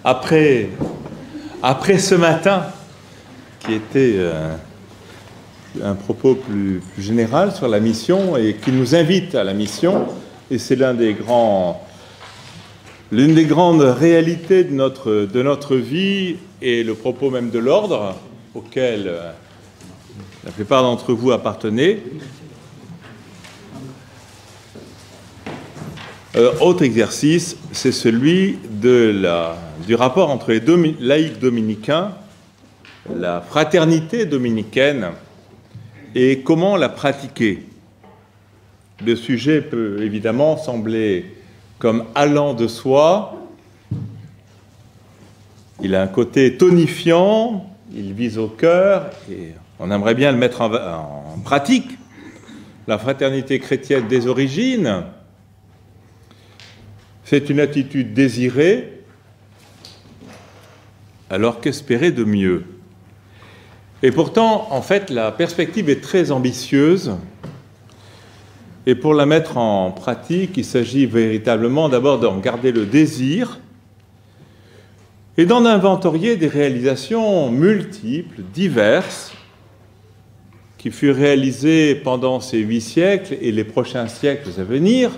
après ce matin, qui était un propos plus général sur la mission et qui nous invite à la mission, et c'est l'une des grandes réalités de notre vie et le propos même de l'ordre auquel la plupart d'entre vous appartenez. Autre exercice, c'est celui du rapport entre les laïcs dominicains, la fraternité dominicaine, et comment la pratiquer. Le sujet peut évidemment sembler comme allant de soi. Il a un côté tonifiant, il vise au cœur, et on aimerait bien le mettre en pratique. La fraternité chrétienne des origines, c'est une attitude désirée, alors qu'espérer de mieux? Et pourtant, en fait, la perspective est très ambitieuse. Et pour la mettre en pratique, il s'agit véritablement d'abord d'en garder le désir et d'en inventorier des réalisations multiples, diverses, qui furent réalisées pendant ces 8 siècles et les prochains siècles à venir,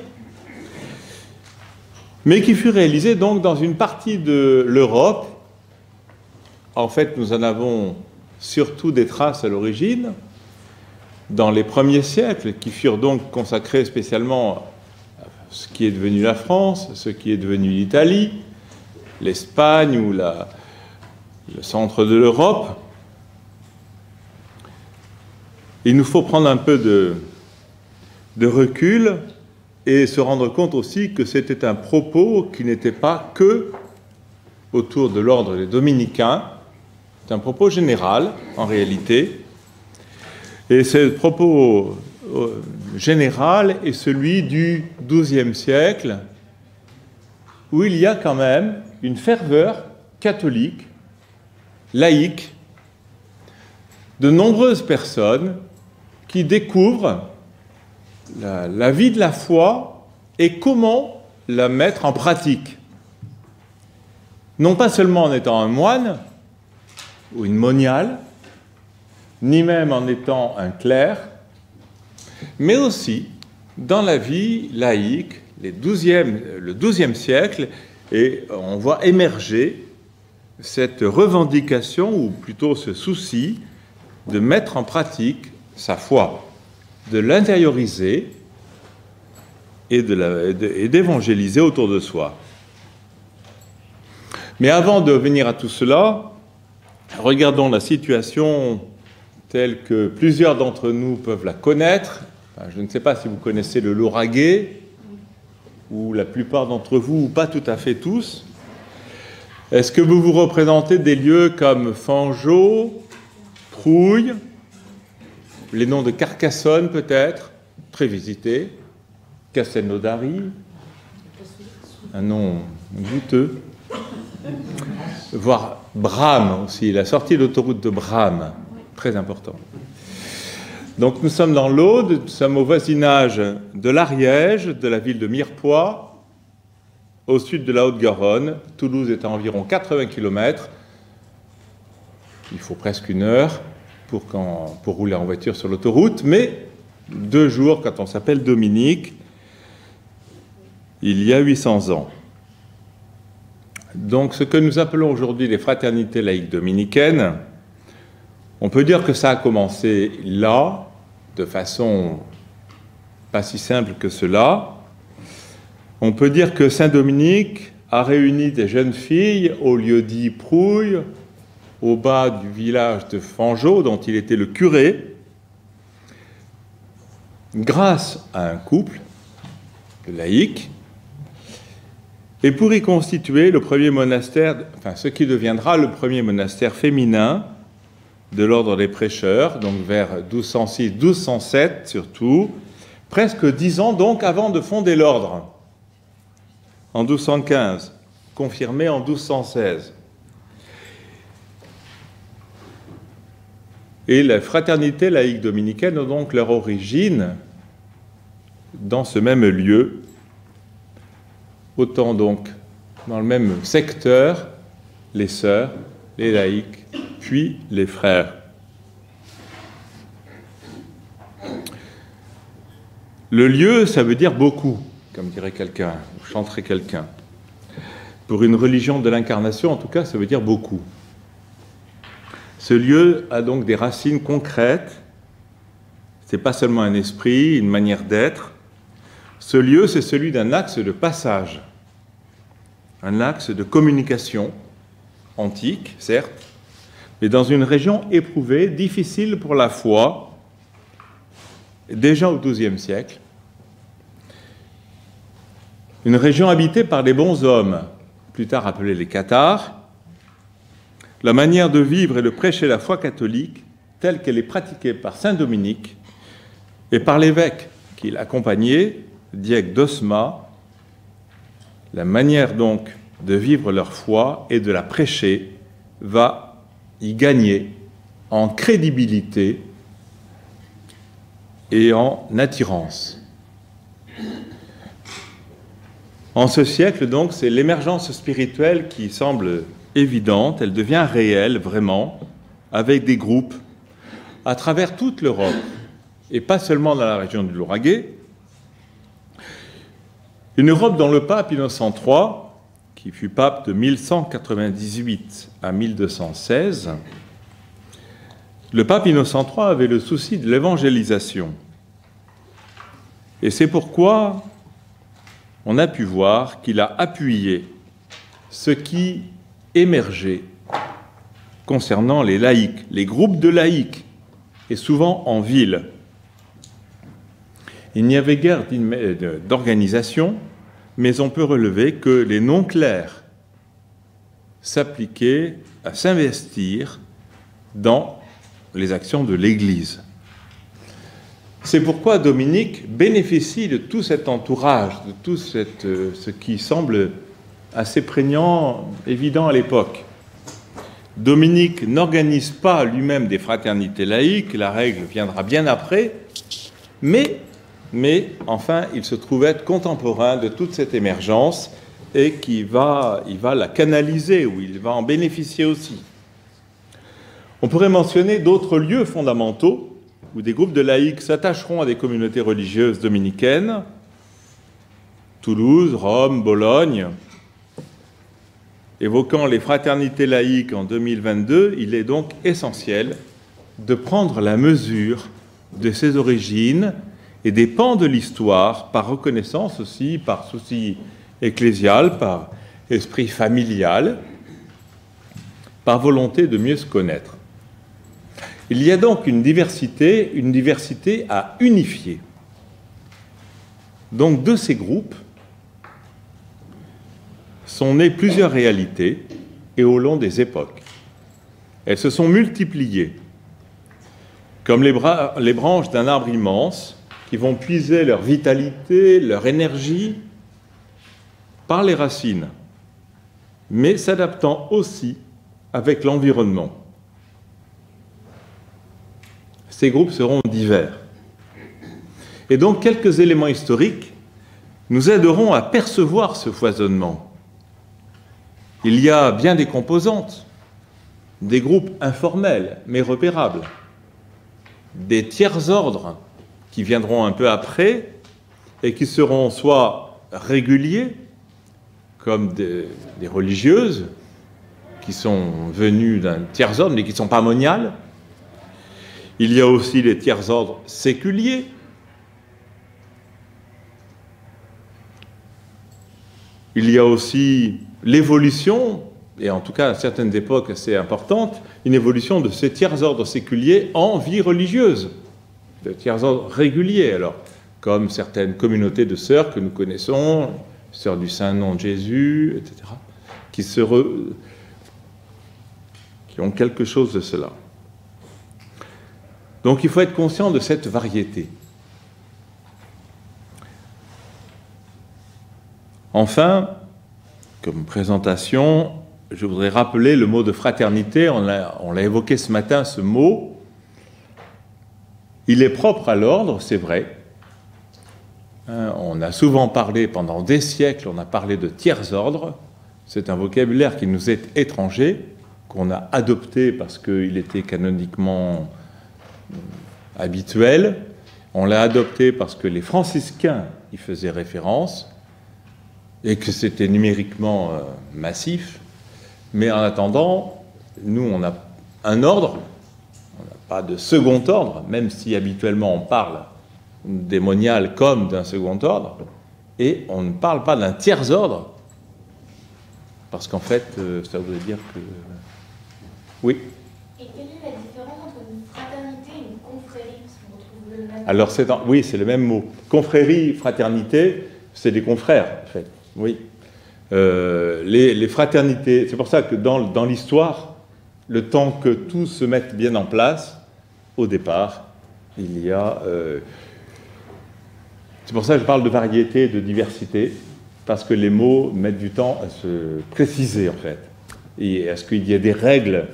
mais qui fut réalisé donc dans une partie de l'Europe. En fait, nous en avons surtout des traces à l'origine, dans les premiers siècles, qui furent donc consacrés spécialement à ce qui est devenu la France, ce qui est devenu l'Italie, l'Espagne ou le centre de l'Europe. Il nous faut prendre un peu de recul et se rendre compte aussi que c'était un propos qui n'était pas que autour de l'ordre des dominicains, c'est un propos général en réalité, et ce propos général est celui du XIIe siècle, où il y a quand même une ferveur catholique, laïque, de nombreuses personnes qui découvrent la vie de la foi et comment la mettre en pratique. Non pas seulement en étant un moine ou une moniale, ni même en étant un clerc, mais aussi dans la vie laïque, le XIIe siècle, et on voit émerger cette revendication, ou plutôt ce souci, de mettre en pratique sa foi, de l'intérioriser et d'évangéliser autour de soi. Mais avant de venir à tout cela, regardons la situation telle que plusieurs d'entre nous peuvent la connaître. Enfin, je ne sais pas si vous connaissez le Lauragais, ou la plupart d'entre vous, ou pas tout à fait tous. Est-ce que vous vous représentez des lieux comme Fangeau, Trouille, les noms de Carcassonne peut-être, très visités, Castelnaudary, un nom goûteux, voire Bram aussi, la sortie d'autoroute de Bram, très important. Donc nous sommes dans l'Aude, nous sommes au voisinage de l'Ariège, de la ville de Mirepoix, au sud de la Haute-Garonne. Toulouse est à environ 80 km. Il faut presque 1 heure pour rouler en voiture sur l'autoroute, mais 2 jours quand on s'appelle Dominique, il y a 800 ans. Donc ce que nous appelons aujourd'hui les fraternités laïques dominicaines, on peut dire que ça a commencé là, de façon pas si simple que cela. On peut dire que Saint-Dominique a réuni des jeunes filles au lieu-dit Prouille, au bas du village de Fangeau, dont il était le curé, grâce à un couple de laïcs, et pour y constituer le premier monastère, enfin ce qui deviendra le premier monastère féminin de l'ordre des prêcheurs, donc vers 1206-1207 surtout, presque 10 ans donc avant de fonder l'ordre, en 1215, confirmé en 1216. Et les fraternités laïques dominicaines ont donc leur origine dans ce même lieu, autant donc dans le même secteur les sœurs, les laïcs, puis les frères. Le lieu, ça veut dire beaucoup, comme dirait quelqu'un, ou chanterait quelqu'un. Pour une religion de l'incarnation, en tout cas, ça veut dire beaucoup. Ce lieu a donc des racines concrètes. Ce n'est pas seulement un esprit, une manière d'être. Ce lieu, c'est celui d'un axe de passage, un axe de communication, antique, certes, mais dans une région éprouvée, difficile pour la foi, déjà au XIIe siècle. Une région habitée par des bons hommes, plus tard appelés les cathares. La manière de vivre et de prêcher la foi catholique, telle qu'elle est pratiquée par saint Dominique et par l'évêque qui l'accompagnait, Diègue d'Osma, la manière donc de vivre leur foi et de la prêcher va y gagner en crédibilité et en attirance. En ce siècle, donc, c'est l'émergence spirituelle qui semble évidente, elle devient réelle, vraiment, avec des groupes à travers toute l'Europe, et pas seulement dans la région du Lauragais. Une Europe dont le pape Innocent III, qui fut pape de 1198 à 1216, le pape Innocent III avait le souci de l'évangélisation. Et c'est pourquoi on a pu voir qu'il a appuyé ce qui émergeait concernant les laïcs, les groupes de laïcs, et souvent en ville. Il n'y avait guère d'organisation, mais on peut relever que les non-clercs s'appliquaient à s'investir dans les actions de l'Église. C'est pourquoi Dominique bénéficie de tout cet entourage, de tout ce qui semble assez prégnant, évident à l'époque. Dominique n'organise pas lui-même des fraternités laïques, la règle viendra bien après, mais enfin, il se trouve être contemporain de toute cette émergence et il va la canaliser, ou il va en bénéficier aussi. On pourrait mentionner d'autres lieux fondamentaux où des groupes de laïcs s'attacheront à des communautés religieuses dominicaines, Toulouse, Rome, Bologne. Évoquant les fraternités laïques en 2022, il est donc essentiel de prendre la mesure de ses origines et des pans de l'histoire, par reconnaissance aussi, par souci ecclésial, par esprit familial, par volonté de mieux se connaître. Il y a donc une diversité à unifier. Donc de ces groupes sont nées plusieurs réalités et au long des époques. Elles se sont multipliées, comme les branches d'un arbre immense qui vont puiser leur vitalité, leur énergie par les racines, mais s'adaptant aussi avec l'environnement. Ces groupes seront divers. Et donc, quelques éléments historiques nous aideront à percevoir ce foisonnement. Il y a bien des composantes, des groupes informels, mais repérables, des tiers-ordres qui viendront un peu après et qui seront soit réguliers, comme des religieuses qui sont venues d'un tiers-ordre, mais qui ne sont pas moniales. Il y a aussi les tiers-ordres séculiers. Il y a aussi l'évolution, et en tout cas à certaines époques assez importantes, une évolution de ces tiers-ordres séculiers en vie religieuse, de tiers-ordres réguliers, alors, comme certaines communautés de sœurs que nous connaissons, sœurs du Saint-Nom de Jésus, etc., qui ont quelque chose de cela. Donc il faut être conscient de cette variété. Enfin, comme présentation, je voudrais rappeler le mot de fraternité. On l'a évoqué ce matin, ce mot. Il est propre à l'ordre, c'est vrai. On a souvent parlé, pendant des siècles, on a parlé de tiers-ordre. C'est un vocabulaire qui nous est étranger, qu'on a adopté parce qu'il était canoniquement habituel. On l'a adopté parce que les franciscains y faisaient référence et que c'était numériquement massif. Mais en attendant, nous, on a un ordre, on n'a pas de second ordre, même si habituellement on parle des moniales comme d'un second ordre, et on ne parle pas d'un tiers ordre, parce qu'en fait, ça voudrait dire que... Oui. Et quelle est la différence entre une fraternité et une confrérie? Parce qu'on retrouve le même... Alors, oui, c'est le même mot. Confrérie, fraternité, c'est des confrères, en fait. Oui. Les fraternités, c'est pour ça que dans l'histoire, le temps que tout se mette bien en place, au départ, il y a... c'est pour ça que je parle de variété, de diversité, parce que les mots mettent du temps à se préciser, en fait. Et à ce qu'il y ait des règles,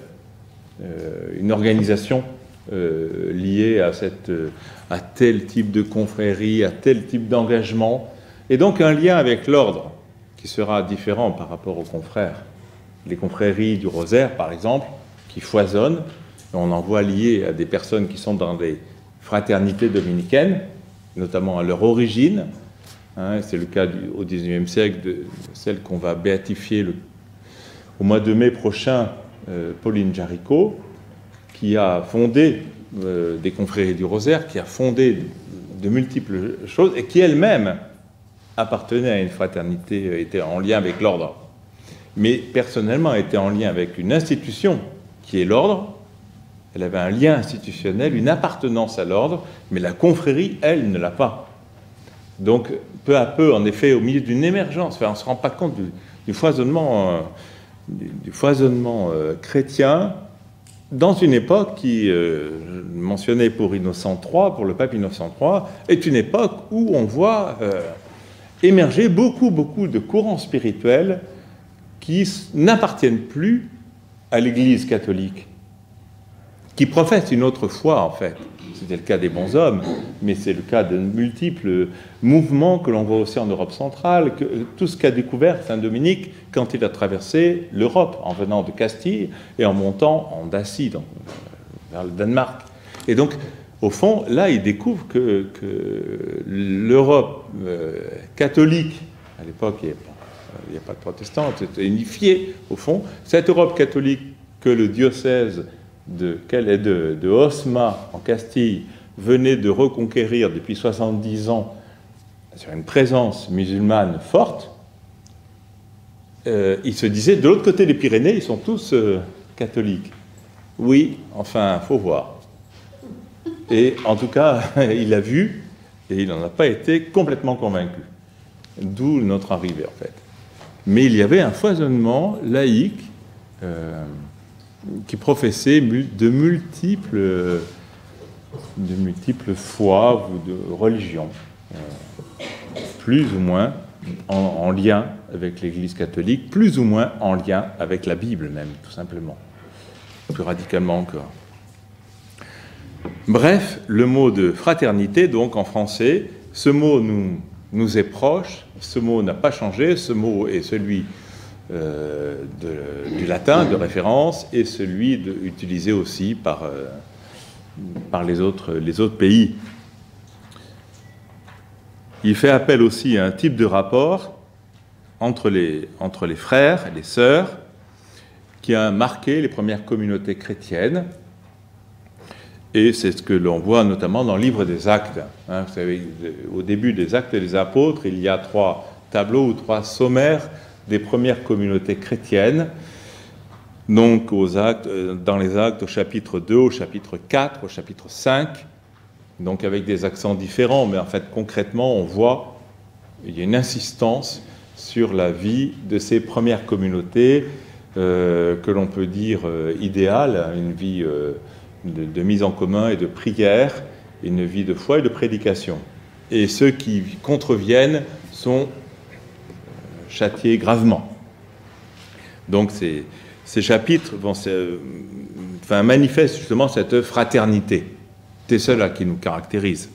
une organisation liée à tel type de confrérie, à tel type d'engagement, et donc un lien avec l'ordre qui sera différent par rapport aux confrères. Les confréries du Rosaire, par exemple, qui foisonnent, on en voit liées à des personnes qui sont dans des fraternités dominicaines, notamment à leur origine. Hein, c'est le cas au XIXe siècle de celle qu'on va béatifier au mois de mai prochain, Pauline Jaricot, qui a fondé des confréries du Rosaire, qui a fondé de multiples choses, et qui elle-même appartenait à une fraternité, était en lien avec l'ordre, mais personnellement était en lien avec une institution qui est l'ordre. Elle avait un lien institutionnel, une appartenance à l'ordre, mais la confrérie, elle, ne l'a pas. Donc, peu à peu, en effet, au milieu d'une émergence, enfin, on ne se rend pas compte du foisonnement, chrétien, dans une époque qui, mentionnée pour Innocent III, pour le pape Innocent III, est une époque où on voit émerger beaucoup de courants spirituels qui n'appartiennent plus à l'Église catholique, qui professent une autre foi, en fait. C'était le cas des bons hommes, mais c'est le cas de multiples mouvements que l'on voit aussi en Europe centrale, tout ce qu'a découvert Saint Dominique quand il a traversé l'Europe, en venant de Castille et en montant en Dacie, vers le Danemark. Et donc, au fond, là, il découvre que l'Europe catholique, à l'époque, il n'y a pas de protestants, c'était unifié, au fond, cette Europe catholique que le diocèse de Osma, en Castille, venait de reconquérir depuis 70 ans sur une présence musulmane forte, il se disait, de l'autre côté des Pyrénées, ils sont tous catholiques. Oui, enfin, il faut voir. Et en tout cas, il a vu, et il n'en a pas été complètement convaincu. D'où notre arrivée, en fait. Mais il y avait un foisonnement laïque qui professait de multiples foi ou de religions, plus ou moins en lien avec l'Église catholique, plus ou moins en lien avec la Bible même, tout simplement, plus radicalement encore. Bref, le mot de fraternité, donc en français, ce mot nous est proche, ce mot n'a pas changé, ce mot est celui du latin de référence et celui utilisé aussi par les autres pays. Il fait appel aussi à un type de rapport entre les frères et les sœurs qui a marqué les premières communautés chrétiennes. Et c'est ce que l'on voit notamment dans le livre des Actes. Hein, vous savez, au début des Actes des Apôtres, il y a 3 tableaux ou 3 sommaires des premières communautés chrétiennes. Donc, dans les Actes, au chapitre 2, au chapitre 4, au chapitre 5, donc avec des accents différents, mais en fait, concrètement, on voit il y a une insistance sur la vie de ces premières communautés que l'on peut dire idéale, une vie de mise en commun et de prière, une vie de foi et de prédication. Et ceux qui contreviennent sont châtiés gravement. Donc ces chapitres manifestent justement cette fraternité. C'est cela qui nous caractérise.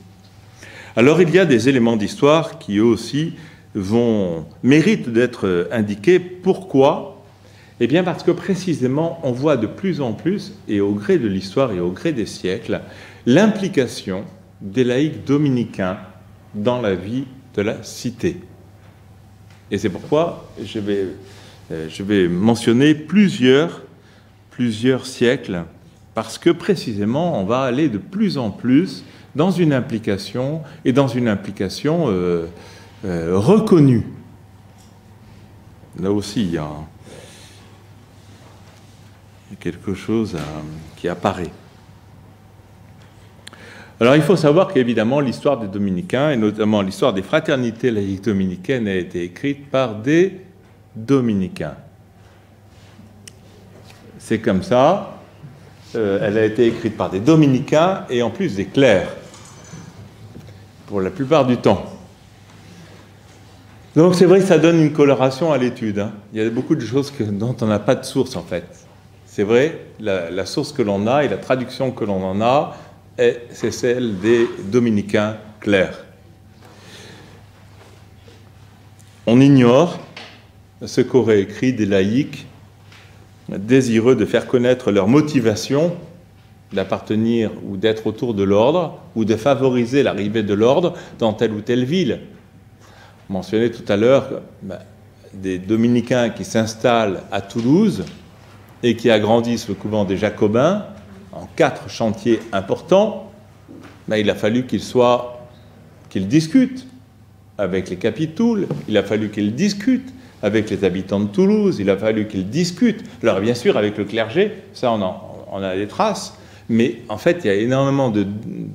Alors il y a des éléments d'histoire qui eux aussi méritent d'être indiqués. Pourquoi? Eh bien parce que précisément, on voit de plus en plus, et au gré de l'histoire et au gré des siècles, l'implication des laïcs dominicains dans la vie de la cité. Et c'est pourquoi je vais mentionner plusieurs siècles, parce que précisément, on va aller de plus en plus dans une implication, et dans une implication reconnue. Là aussi, il y a quelque chose qui apparaît. Alors, il faut savoir qu'évidemment, l'histoire des dominicains, et notamment l'histoire des fraternités laïques dominicaines, a été écrite par des dominicains. C'est comme ça. Elle a été écrite par des dominicains et en plus des clercs, pour la plupart du temps. Donc c'est vrai que ça donne une coloration à l'étude. Hein. Il y a beaucoup de choses dont on n'a pas de source, en fait. C'est vrai, la source que l'on a et la traduction que l'on en a, c'est celle des dominicains clercs. On ignore ce qu'auraient écrit des laïcs désireux de faire connaître leur motivation d'appartenir ou d'être autour de l'ordre ou de favoriser l'arrivée de l'ordre dans telle ou telle ville. On mentionnait tout à l'heure des dominicains qui s'installent à Toulouse et qui agrandissent le couvent des Jacobins en 4 chantiers importants. Il a fallu qu'ils discutent avec les capitouls, il a fallu qu'ils discutent avec les habitants de Toulouse, il a fallu qu'ils discutent. Alors bien sûr, avec le clergé, ça on a des traces, mais en fait, il y a énormément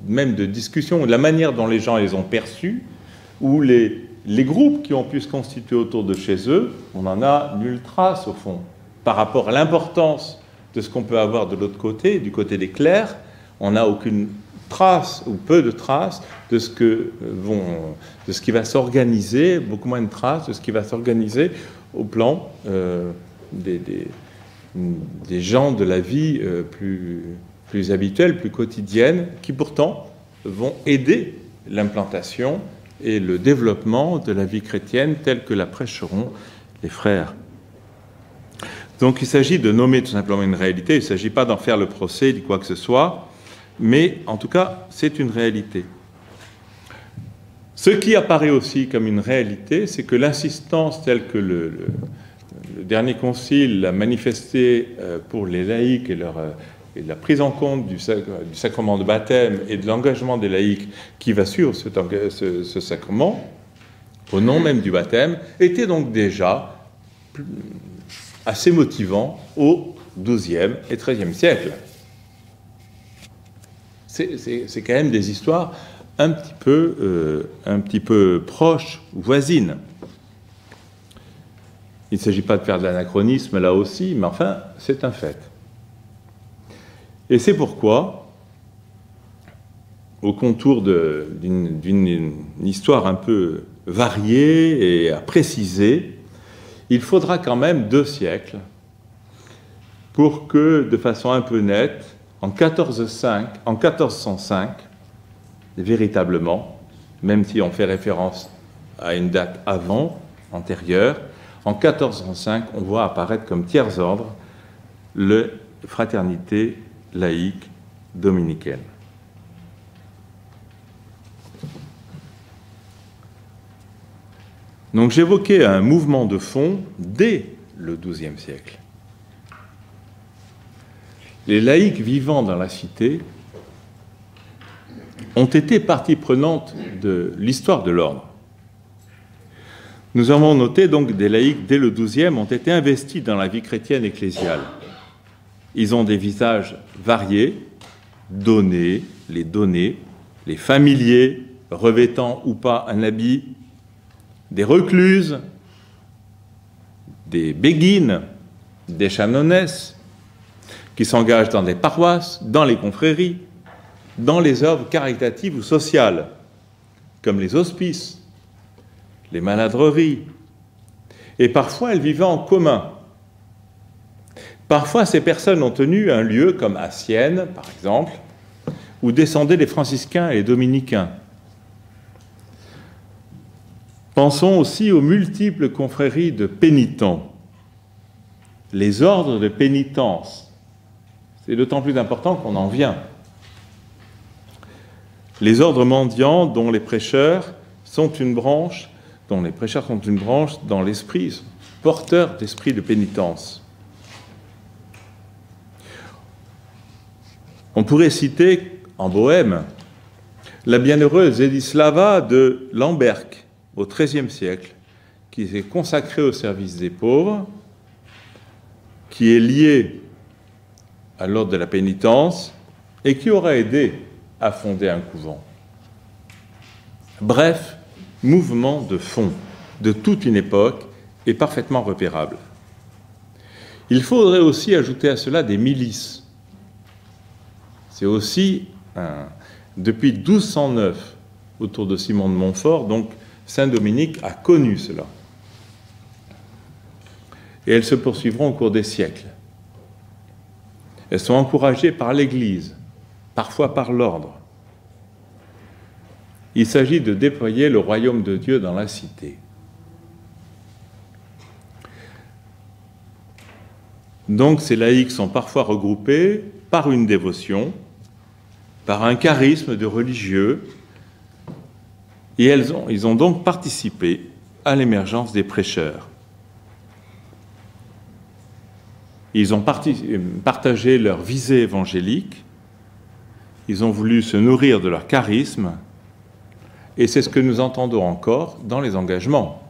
même de discussions, de la manière dont les gens les ont perçus, ou les groupes qui ont pu se constituer autour de chez eux, on n'en a nulle trace au fond. Par rapport à l'importance de ce qu'on peut avoir de l'autre côté, du côté des clercs, on n'a aucune trace, ou peu de traces, de ce qui va s'organiser, beaucoup moins de traces de ce qui va s'organiser au plan des gens de la vie plus habituelle, plus quotidienne, qui pourtant vont aider l'implantation et le développement de la vie chrétienne telle que la prêcheront les frères. Donc il s'agit de nommer tout simplement une réalité, il ne s'agit pas d'en faire le procès, ni quoi que ce soit, mais en tout cas, c'est une réalité. Ce qui apparaît aussi comme une réalité, c'est que l'insistance telle que le dernier concile l'a manifestée pour les laïcs et la prise en compte du sacrement de baptême et de l'engagement des laïcs qui va suivre ce sacrement, au nom même du baptême, était donc déjà assez motivant au XIIe et XIIIe siècle. C'est quand même des histoires un petit peu proches, voisines. Il ne s'agit pas de faire de l'anachronisme là aussi, mais enfin, c'est un fait. Et c'est pourquoi, au contour d'une histoire un peu variée et à préciser, il faudra quand même 2 siècles pour que, de façon un peu nette, en 1405, véritablement, même si on fait référence à une date antérieure, en 1405, on voit apparaître comme tiers ordre la fraternité laïque dominicaine. Donc j'évoquais un mouvement de fond dès le XIIe siècle. Les laïcs vivant dans la cité ont été partie prenante de l'histoire de l'ordre. Nous avons noté donc des laïcs dès le XIIe ont été investis dans la vie chrétienne ecclésiale. Ils ont des visages variés, donnés, les familiers revêtant ou pas un habit, des recluses, des béguines, des chanonesses, qui s'engagent dans des paroisses, dans les confréries, dans les œuvres caritatives ou sociales, comme les hospices, les maladreries. Et parfois, elles vivaient en commun. Parfois, ces personnes ont tenu un lieu comme à Sienne, par exemple, où descendaient les franciscains et les dominicains. Pensons aussi aux multiples confréries de pénitents, les ordres de pénitence. C'est d'autant plus important qu'on en vient. Les ordres mendiants dont les prêcheurs sont une branche, dans l'esprit, porteurs d'esprit de pénitence. On pourrait citer, en Bohême, la bienheureuse Edislava de Lamberg, au XIIIe siècle, qui s'est consacrée au service des pauvres, qui est liée à l'ordre de la pénitence et qui aurait aidé à fonder un couvent. Bref, mouvement de fond de toute une époque et parfaitement repérable. Il faudrait aussi ajouter à cela des milices. C'est aussi, depuis 1209, autour de Simon de Montfort, donc Saint-Dominique a connu cela. Et elles se poursuivront au cours des siècles. Elles sont encouragées par l'Église, parfois par l'ordre. Il s'agit de déployer le royaume de Dieu dans la cité. Donc ces laïcs sont parfois regroupés par une dévotion, par un charisme de religieux, et ils ont donc participé à l'émergence des prêcheurs. Ils ont partagé leur visée évangélique, ils ont voulu se nourrir de leur charisme, et c'est ce que nous entendons encore dans les engagements.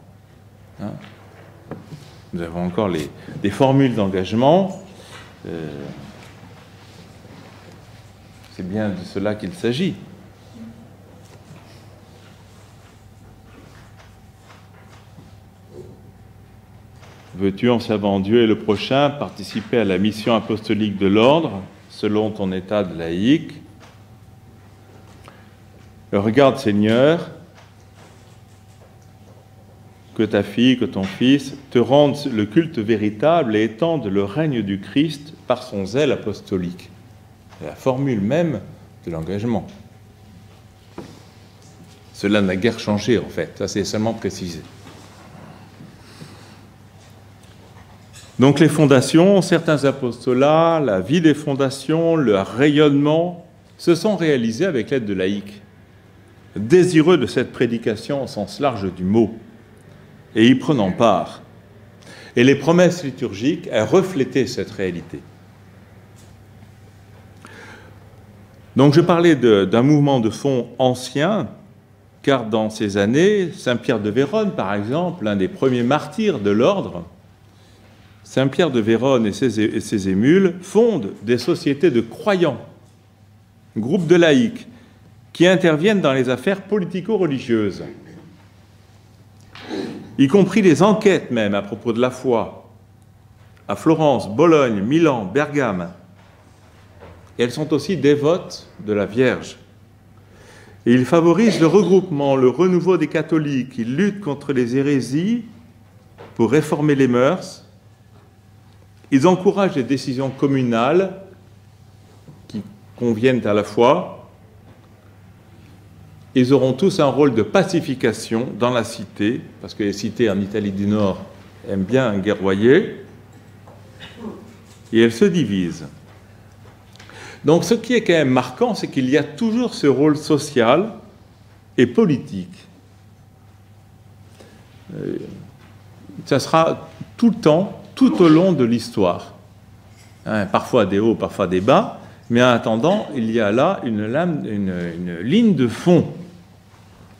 Nous avons encore des formules d'engagement. C'est bien de cela qu'il s'agit. Veux-tu, en servant Dieu et le prochain, participer à la mission apostolique de l'ordre, selon ton état de laïque? Regarde, Seigneur, que ta fille, que ton fils te rendent le culte véritable et étendent le règne du Christ par son zèle apostolique. C'est la formule même de l'engagement. Cela n'a guère changé, en fait. Ça, c'est seulement précisé. Donc les fondations, certains apostolats, la vie des fondations, leur rayonnement, se sont réalisés avec l'aide de laïcs, désireux de cette prédication au sens large du mot, et y prenant part. Et les promesses liturgiques, elles reflétaient cette réalité. Donc je parlais d'un mouvement de fond ancien, car dans ces années, Saint-Pierre de Vérone, par exemple, l'un des premiers martyrs de l'ordre, Saint-Pierre de Vérone et ses émules fondent des sociétés de croyants, groupes de laïcs, qui interviennent dans les affaires politico-religieuses, y compris les enquêtes même à propos de la foi, à Florence, Bologne, Milan, Bergame. Et elles sont aussi dévotes de la Vierge. Et ils favorisent le regroupement, le renouveau des catholiques. Ils luttent contre les hérésies pour réformer les mœurs. Ils encouragent les décisions communales qui conviennent à la foi. Ils auront tous un rôle de pacification dans la cité, parce que les cités en Italie du Nord aiment bien guerroyer, et elles se divisent. Donc ce qui est quand même marquant, c'est qu'il y a toujours ce rôle social et politique. Ça sera tout le temps, tout au long de l'histoire. Parfois des hauts, parfois des bas, mais en attendant, il y a là une ligne de fond.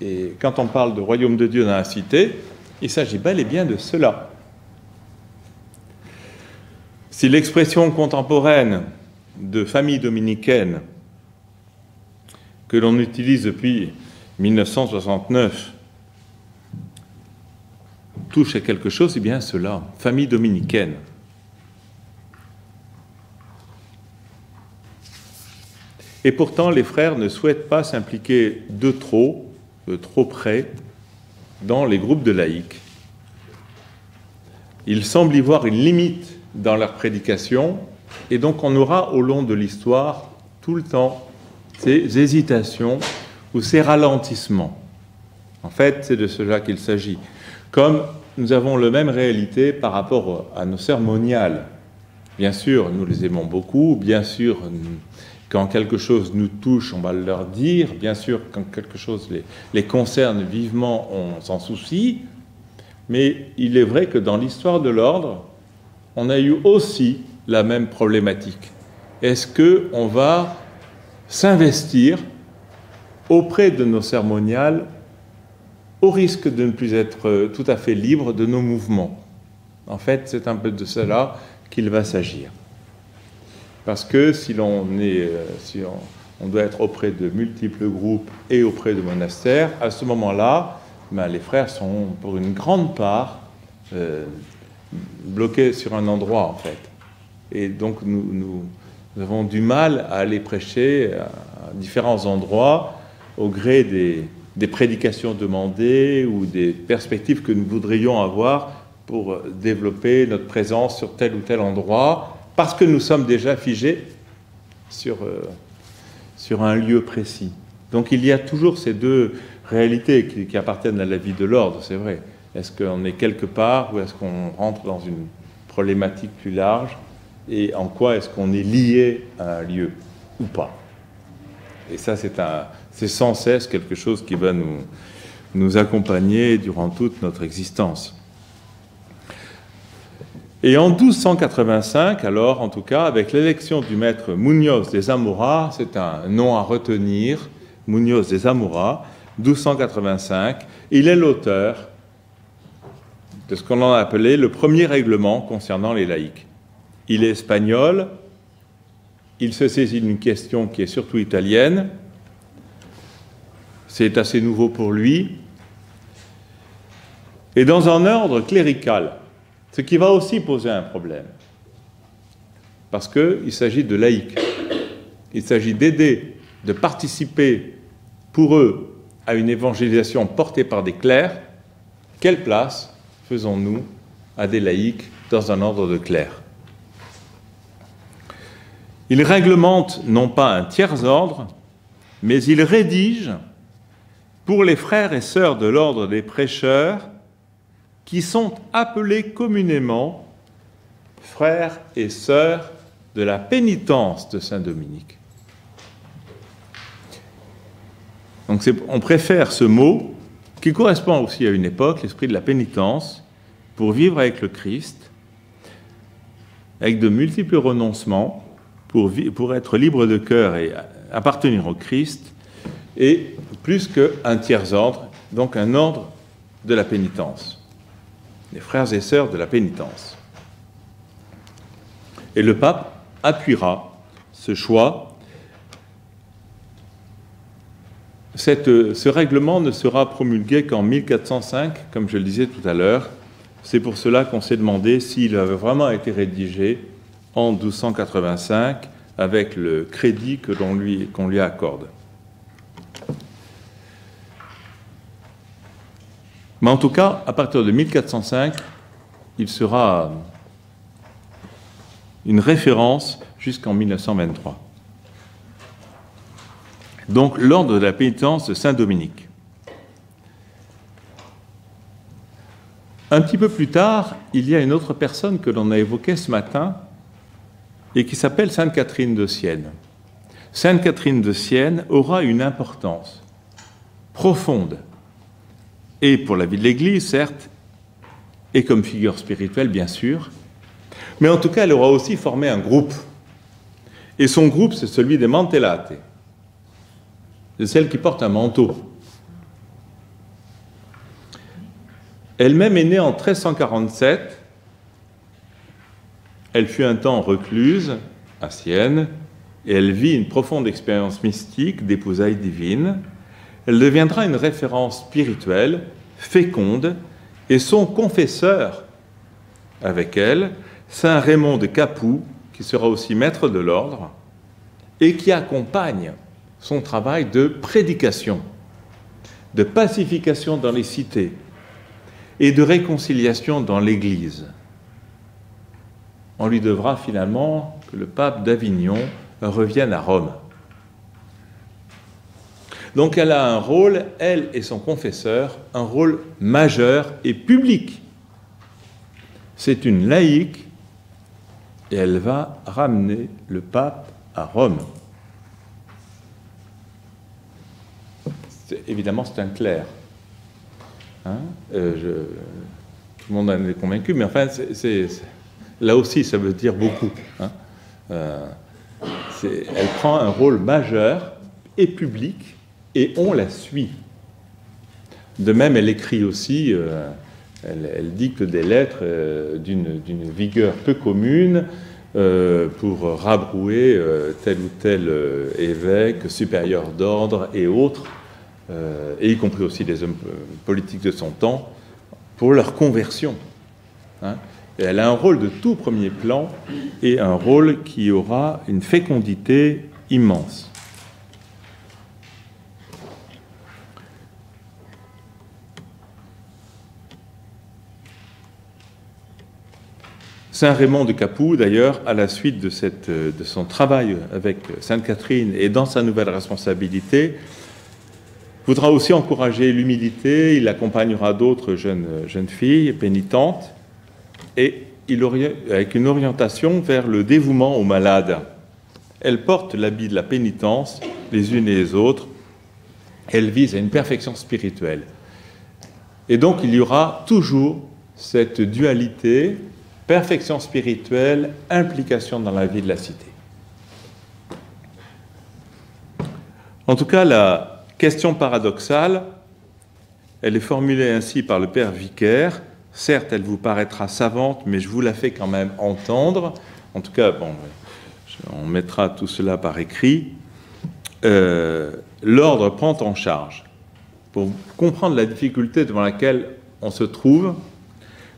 Et quand on parle de royaume de Dieu dans la cité, il s'agit bel et bien de cela. Si l'expression contemporaine de famille dominicaine que l'on utilise depuis 1969 touche à quelque chose, c'est bien cela, famille dominicaine. Et pourtant, les frères ne souhaitent pas s'impliquer de trop près, dans les groupes de laïcs. Il semble y voir une limite dans leur prédication, et donc on aura au long de l'histoire tout le temps ces hésitations ou ces ralentissements. En fait, c'est de cela qu'il s'agit. Comme nous avons la même réalité par rapport à nos sœurs moniales. Bien sûr, nous les aimons beaucoup. Bien sûr, quand quelque chose nous touche, on va leur dire. Bien sûr, quand quelque chose les concerne vivement, on s'en soucie. Mais il est vrai que dans l'histoire de l'ordre, on a eu aussi la même problématique. Est-ce qu'on va s'investir auprès de nos sœurs moniales au risque de ne plus être tout à fait libre de nos mouvements? En fait, c'est un peu de cela qu'il va s'agir. Parce que si on doit être auprès de multiples groupes et auprès de monastères, à ce moment-là, les frères sont pour une grande part bloqués sur un endroit, en fait. Et donc, nous avons du mal à aller prêcher à différents endroits au gré des prédications demandées ou des perspectives que nous voudrions avoir pour développer notre présence sur tel ou tel endroit, parce que nous sommes déjà figés sur un lieu précis. Donc il y a toujours ces deux réalités qui appartiennent à la vie de l'ordre, c'est vrai. Est-ce qu'on est quelque part ou est-ce qu'on rentre dans une problématique plus large, et en quoi est-ce qu'on est lié à un lieu ou pas? Et ça, c'est sans cesse quelque chose qui va nous accompagner durant toute notre existence. Et en 1285, alors, en tout cas, avec l'élection du maître Muñoz de Zamora, c'est un nom à retenir, Muñoz de Zamora, 1285, il est l'auteur de ce qu'on a appelé le premier règlement concernant les laïcs. Il est espagnol, il se saisit d'une question qui est surtout italienne, c'est assez nouveau pour lui, et dans un ordre clérical, ce qui va aussi poser un problème, parce qu'il s'agit de laïcs, il s'agit d'aider, de participer pour eux à une évangélisation portée par des clercs. Quelle place faisons-nous à des laïcs dans un ordre de clercs? Il réglemente non pas un tiers-ordre, mais il rédige pour les frères et sœurs de l'ordre des prêcheurs qui sont appelés communément frères et sœurs de la pénitence de Saint-Dominique. Donc on préfère ce mot, qui correspond aussi à une époque, l'esprit de la pénitence, pour vivre avec le Christ, avec de multiples renoncements, pour être libre de cœur et appartenir au Christ, et plus qu'un tiers-ordre, donc un ordre de la pénitence. Les frères et sœurs de la pénitence. Et le pape appuiera ce choix. Ce règlement ne sera promulgué qu'en 1405, comme je le disais tout à l'heure. C'est pour cela qu'on s'est demandé s'il avait vraiment été rédigé en 1285 avec le crédit qu'on lui accorde. Mais en tout cas, à partir de 1405, il sera une référence jusqu'en 1923. Donc, l'ordre de la pénitence de Saint-Dominique. Un petit peu plus tard, il y a une autre personne que l'on a évoquée ce matin et qui s'appelle Sainte Catherine de Sienne. Sainte Catherine de Sienne aura une importance profonde, et pour la vie de l'Église, certes, et comme figure spirituelle, bien sûr, mais en tout cas, elle aura aussi formé un groupe. Et son groupe, c'est celui des Mantellate. C'est celle qui porte un manteau. Elle-même est née en 1347. Elle fut un temps recluse à Sienne, et elle vit une profonde expérience mystique d'épousailles divines. Elle deviendra une référence spirituelle, féconde, et son confesseur avec elle, Saint Raymond de Capoue, qui sera aussi maître de l'ordre, et qui accompagne son travail de prédication, de pacification dans les cités et de réconciliation dans l'Église. On lui devra finalement que le pape d'Avignon revienne à Rome. Donc elle a un rôle, elle et son confesseur, un rôle majeur et public. C'est une laïque et elle va ramener le pape à Rome. Évidemment, c'est un clerc. Hein, tout le monde en est convaincu, mais enfin, là aussi, ça veut dire beaucoup. Hein. Elle prend un rôle majeur et public, et on la suit. De même, elle écrit aussi, elle dicte des lettres d'une vigueur peu commune pour rabrouer tel ou tel évêque, supérieur d'ordre et autres, et y compris aussi des hommes politiques de son temps, pour leur conversion. Hein. Et elle a un rôle de tout premier plan et un rôle qui aura une fécondité immense. Saint Raymond de Capoue, d'ailleurs, à la suite de son travail avec Sainte Catherine et dans sa nouvelle responsabilité, voudra aussi encourager l'humilité. Il accompagnera d'autres jeunes filles pénitentes, et avec une orientation vers le dévouement aux malades. Elle porte l'habit de la pénitence, les unes et les autres. Elle vise à une perfection spirituelle. Et donc, il y aura toujours cette dualité, perfection spirituelle, implication dans la vie de la cité. En tout cas, la question paradoxale, elle est formulée ainsi par le père vicaire. Certes, elle vous paraîtra savante, mais je vous la fais quand même entendre. En tout cas, bon, on mettra tout cela par écrit. L'ordre prend en charge. Pour comprendre la difficulté devant laquelle on se trouve,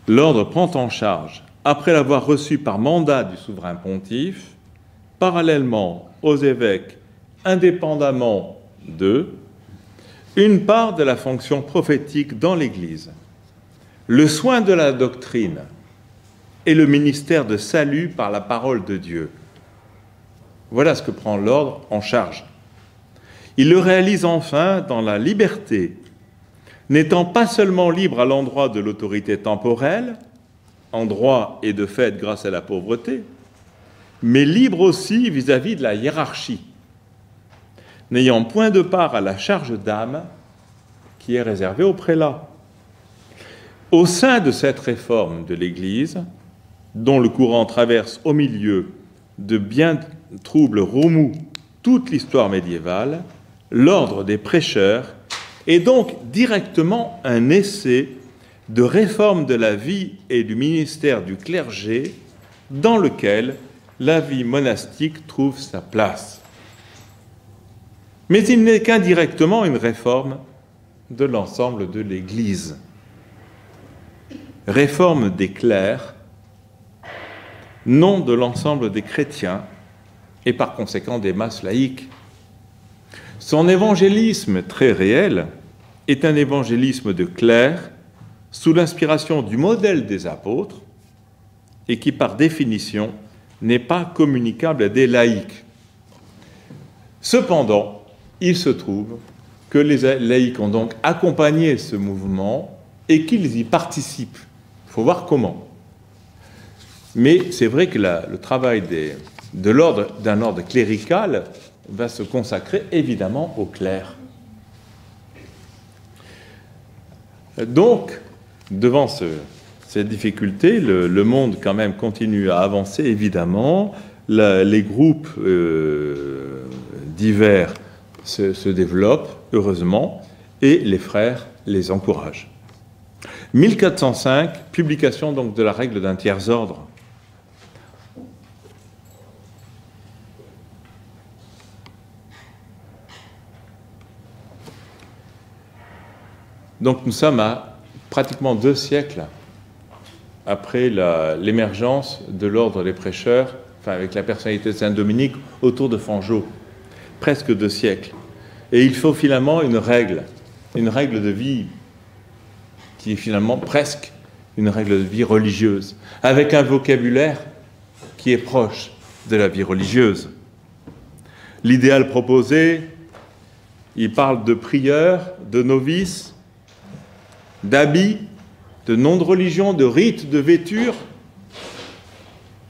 l'ordre prend en charge, après l'avoir reçu par mandat du souverain pontife, parallèlement aux évêques, indépendamment d'eux, une part de la fonction prophétique dans l'Église, le soin de la doctrine et le ministère de salut par la parole de Dieu. Voilà ce que prend l'ordre en charge. Il le réalise enfin dans la liberté, n'étant pas seulement libre à l'endroit de l'autorité temporelle, en droit et de fait grâce à la pauvreté, mais libre aussi vis-à-vis de la hiérarchie, n'ayant point de part à la charge d'âme qui est réservée aux prélats. Au sein de cette réforme de l'Église, dont le courant traverse au milieu de bien troubles remous toute l'histoire médiévale, l'ordre des prêcheurs est donc directement un essai de réforme de la vie et du ministère du clergé dans lequel la vie monastique trouve sa place. Mais il n'est qu'indirectement une réforme de l'ensemble de l'Église. Réforme des clercs, non de l'ensemble des chrétiens et par conséquent des masses laïques. Son évangélisme très réel est un évangélisme de clercs sous l'inspiration du modèle des apôtres et qui par définition n'est pas communicable à des laïcs. Cependant, il se trouve que les laïcs ont donc accompagné ce mouvement et qu'ils y participent. Il faut voir comment. Mais c'est vrai que le travail d'un ordre clérical va se consacrer évidemment aux clercs. Donc, devant cette difficulté, le monde quand même continue à avancer, évidemment. Les groupes divers se développent, heureusement, et les frères les encouragent. 1405, publication donc de la règle d'un tiers ordre. Donc nous sommes à pratiquement 2 siècles après l'émergence de l'ordre des prêcheurs, enfin avec la personnalité de Saint-Dominique autour de Fangeau. Presque 2 siècles. Et il faut finalement une règle de vie qui est finalement presque une règle de vie religieuse, avec un vocabulaire qui est proche de la vie religieuse. L'idéal proposé Il parle de prieurs, de novices, d'habits, de noms de religion, de rites de vêture,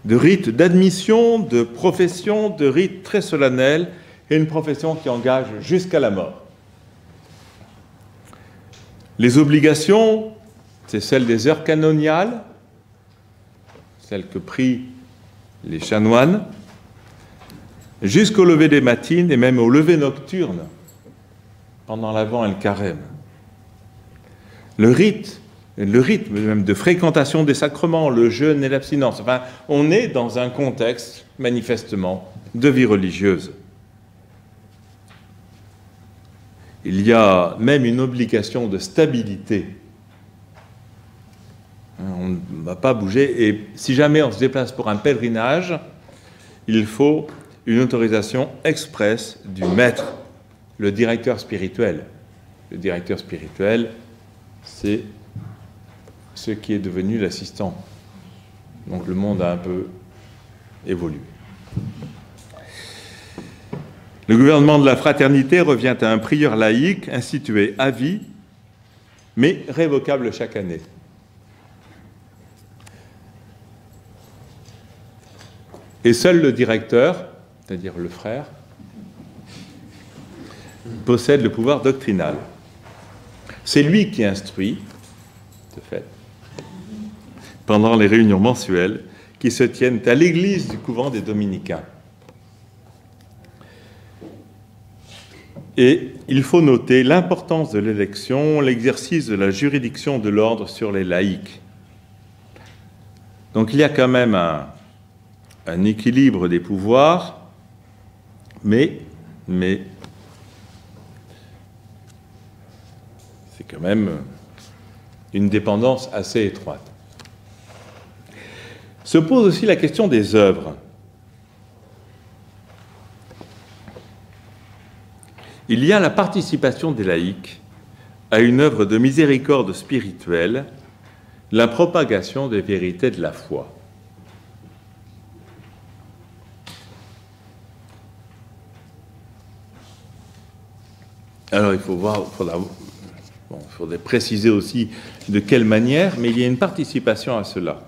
de rites d'admission, de profession, de rites très solennels, et une profession qui engage jusqu'à la mort. Les obligations, c'est celles des heures canoniales, celles que prient les chanoines, jusqu'au lever des matines et même au lever nocturne, pendant l'Avent et le Carême. Le rythme même de fréquentation des sacrements, le jeûne et l'abstinence. Enfin, on est dans un contexte, manifestement, de vie religieuse. Il y a même une obligation de stabilité. On ne va pas bouger. Et si jamais on se déplace pour un pèlerinage, il faut une autorisation expresse du maître, le directeur spirituel. Le directeur spirituel, c'est ce qui est devenu l'assistant. Donc le monde a un peu évolué. Le gouvernement de la fraternité revient à un prieur laïque institué à vie, mais révocable chaque année. Et seul le directeur, c'est-à-dire le frère, possède le pouvoir doctrinal. C'est lui qui instruit, de fait, pendant les réunions mensuelles qui se tiennent à l'église du couvent des Dominicains. Et il faut noter l'importance de l'élection, l'exercice de la juridiction de l'ordre sur les laïcs. Donc il y a quand même un équilibre des pouvoirs, mais c'est quand même une dépendance assez étroite. Se pose aussi la question des œuvres. Il y a la participation des laïcs à une œuvre de miséricorde spirituelle, la propagation des vérités de la foi. Alors il faut voir, il faudrait préciser aussi de quelle manière, mais il y a une participation à cela.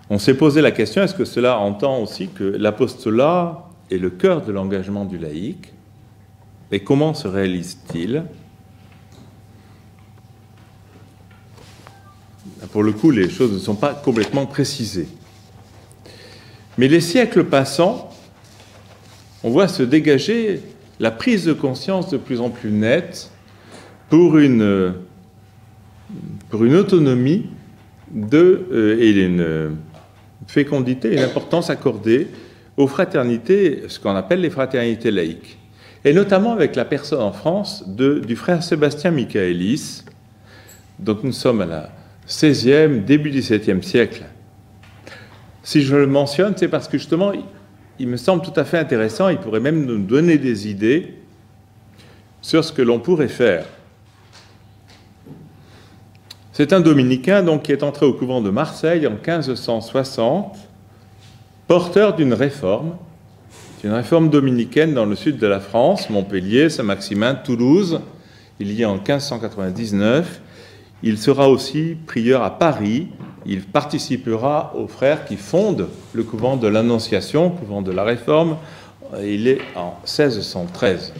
On s'est posé la question, est-ce que cela entend aussi que l'apostolat est le cœur de l'engagement du laïc? Et comment se réalise-t-il? Pour le coup, les choses ne sont pas complètement précisées. Mais les siècles passant, on voit se dégager la prise de conscience de plus en plus nette pour une autonomie et une fécondité, une importance accordée aux fraternités, ce qu'on appelle les fraternités laïques. Et notamment avec la personne en France du frère Sébastien Michaélis. Donc nous sommes à la 16e, début du 17e siècle. Si je le mentionne, c'est parce que justement, il me semble tout à fait intéressant, il pourrait même nous donner des idées sur ce que l'on pourrait faire. C'est un dominicain donc, qui est entré au couvent de Marseille en 1560, porteur d'une réforme dominicaine dans le sud de la France, Montpellier, Saint-Maximin, Toulouse. Il y est en 1599. Il sera aussi prieur à Paris. Il participera aux frères qui fondent le couvent de l'Annonciation, couvent de la Réforme. Il est en 1613.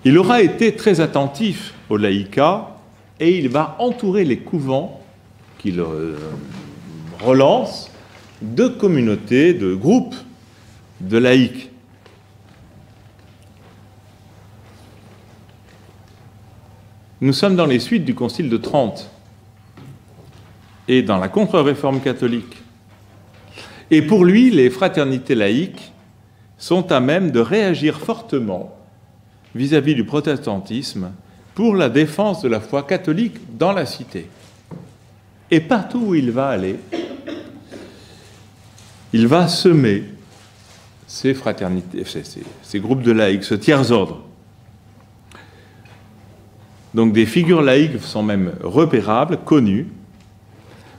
Il aura été très attentif au laïcat et il va entourer les couvents qu'il relance de communautés, de groupes de laïcs. Nous sommes dans les suites du Concile de Trente et dans la contre-réforme catholique. Et pour lui, les fraternités laïques sont à même de réagir fortement vis-à-vis du protestantisme pour la défense de la foi catholique dans la cité. Et partout où il va aller, il va semer ces fraternités, ces groupes de laïcs, ce tiers-ordre. Donc des figures laïques sont même repérables, connues,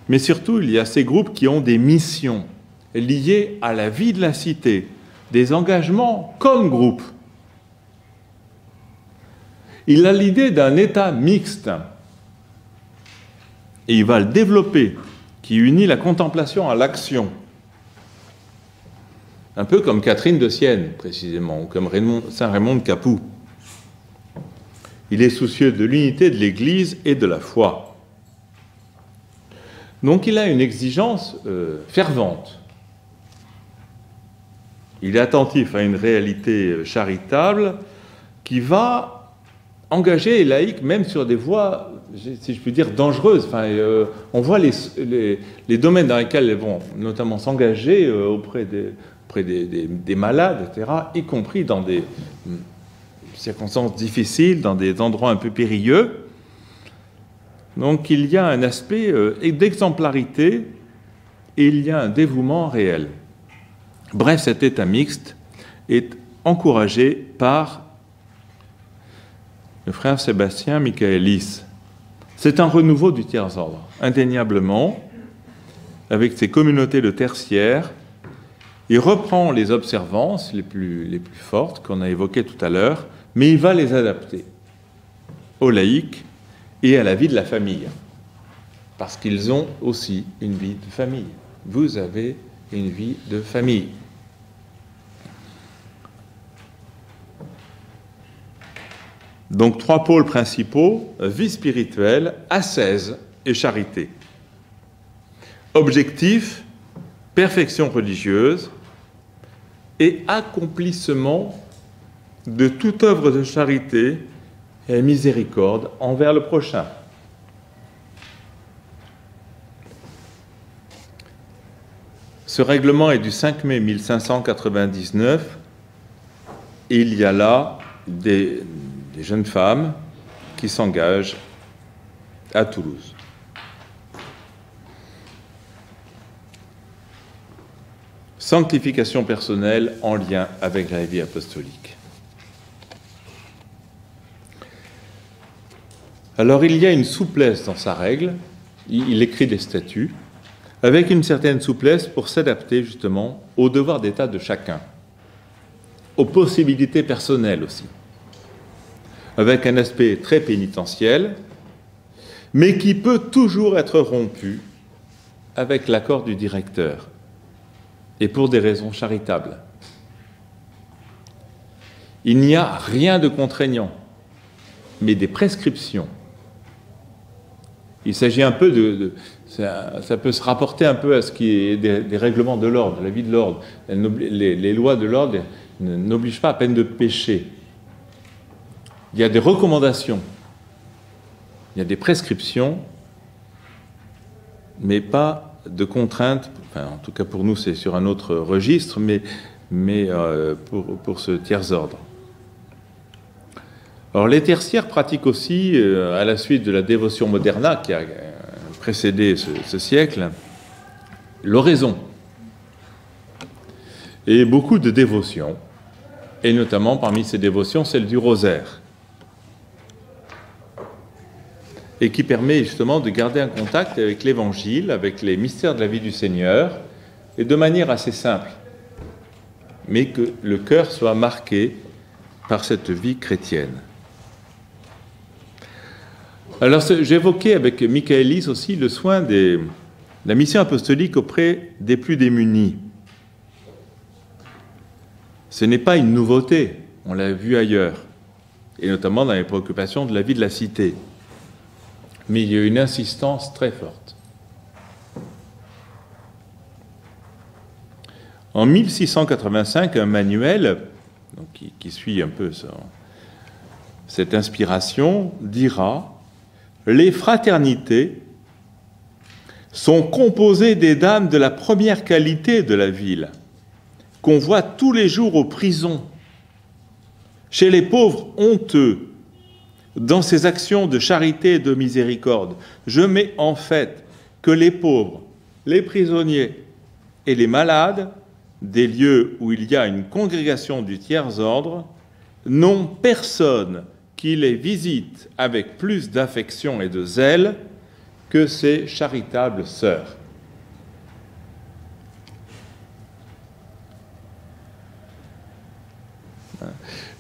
mais surtout il y a ces groupes qui ont des missions liées à la vie de la cité, des engagements comme groupe. Il a l'idée d'un État mixte, et il va le développer, qui unit la contemplation à l'action. Un peu comme Catherine de Sienne, précisément, ou comme Saint Raymond de Capoue. Il est soucieux de l'unité de l'Église et de la foi. Donc il a une exigence fervente. Il est attentif à une réalité charitable qui va engager les laïcs même sur des voies, si je puis dire, dangereuses. Enfin, on voit les domaines dans lesquels elles vont notamment s'engager auprès des malades, etc., y compris dans des circonstances difficiles, dans des endroits un peu périlleux. Donc il y a un aspect d'exemplarité et il y a un dévouement réel. Bref, cet état mixte est encouragé par le frère Sébastien Michaelis. C'est un renouveau du tiers-ordre, indéniablement, avec ses communautés de tertiaires. Il reprend les observances les plus fortes qu'on a évoquées tout à l'heure, mais il va les adapter aux laïcs et à la vie de la famille, parce qu'ils ont aussi une vie de famille. Vous avez une vie de famille. Donc 3 pôles principaux: vie spirituelle, ascèse et charité. Objectif: perfection religieuse et accomplissement de toute œuvre de charité et miséricorde envers le prochain. Ce règlement est du 5 mai 1599 et il y a là des jeunes femmes qui s'engagent à Toulouse. Sanctification personnelle en lien avec la vie apostolique. Alors il y a une souplesse dans sa règle, il écrit des statuts, avec une certaine souplesse pour s'adapter justement aux devoirs d'État de chacun, aux possibilités personnelles aussi, avec un aspect très pénitentiel, mais qui peut toujours être rompu avec l'accord du directeur, et pour des raisons charitables. Il n'y a rien de contraignant, mais des prescriptions. Il s'agit un peu ça peut se rapporter un peu à ce qui est des règlements de l'ordre, de la vie de l'ordre. Les lois de l'ordre n'obligent pas à peine de pécher. Il y a des recommandations, il y a des prescriptions, mais pas de contraintes. Enfin, en tout cas pour nous, c'est sur un autre registre, mais pour ce tiers-ordre. Alors les tertiaires pratiquent aussi, à la suite de la dévotion moderna qui a précédé ce siècle, l'oraison. Et beaucoup de dévotions, et notamment parmi ces dévotions, celle du rosaire, et qui permet justement de garder un contact avec l'Évangile, avec les mystères de la vie du Seigneur, et de manière assez simple, mais que le cœur soit marqué par cette vie chrétienne. Alors j'évoquais avec Michaelis aussi le soin de la mission apostolique auprès des plus démunis. Ce n'est pas une nouveauté, on l'a vu ailleurs, et notamment dans les préoccupations de la vie de la cité. Mais il y a une insistance très forte. En 1685, un manuel, donc qui suit un peu cette inspiration, dira « Les fraternités sont composées des dames de la première qualité de la ville, qu'on voit tous les jours aux prisons, chez les pauvres honteux, dans ces actions de charité et de miséricorde. Je mets en fait que les pauvres, les prisonniers et les malades, des lieux où il y a une congrégation du tiers-ordre, n'ont personne qui les visite avec plus d'affection et de zèle que ces charitables sœurs. »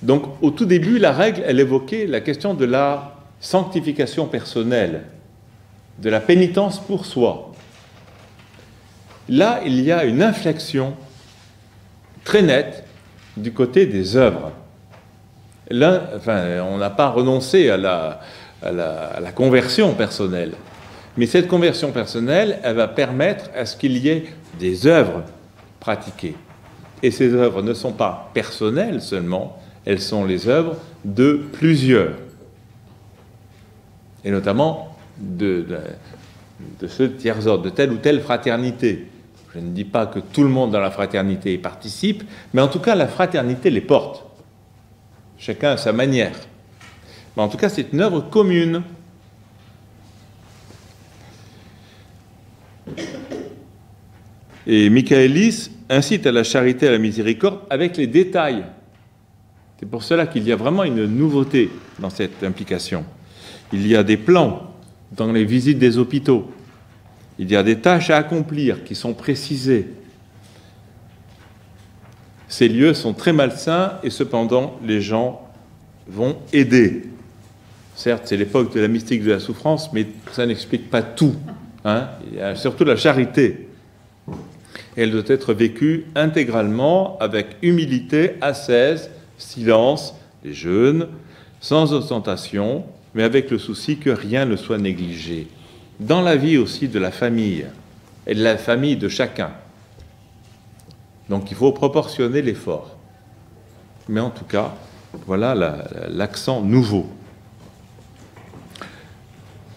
Donc, au tout début, la règle, elle évoquait la question de la sanctification personnelle, de la pénitence pour soi. Là, il y a une inflexion très nette du côté des œuvres. Là, enfin, on n'a pas renoncé à la conversion personnelle. Mais cette conversion personnelle, elle va permettre à ce qu'il y ait des œuvres pratiquées. Et ces œuvres ne sont pas personnelles seulement, elles sont les œuvres de plusieurs. Et notamment de ce tiers-ordre, de telle ou telle fraternité. Je ne dis pas que tout le monde dans la fraternité y participe, mais en tout cas, la fraternité les porte. Chacun à sa manière. Mais en tout cas, c'est une œuvre commune. Et Michaëlis incite à la charité et à la miséricorde avec les détails. C'est pour cela qu'il y a vraiment une nouveauté dans cette implication. Il y a des plans dans les visites des hôpitaux. Il y a des tâches à accomplir qui sont précisées. Ces lieux sont très malsains et cependant les gens vont aider. Certes, c'est l'époque de la mystique de la souffrance, mais ça n'explique pas tout. Il y a surtout la charité. Et elle doit être vécue intégralement avec humilité, ascèse, silence, les jeûnes, sans ostentation, mais avec le souci que rien ne soit négligé. Dans la vie aussi de la famille, et de la famille de chacun. Donc il faut proportionner l'effort. Mais en tout cas, voilà l'accent nouveau.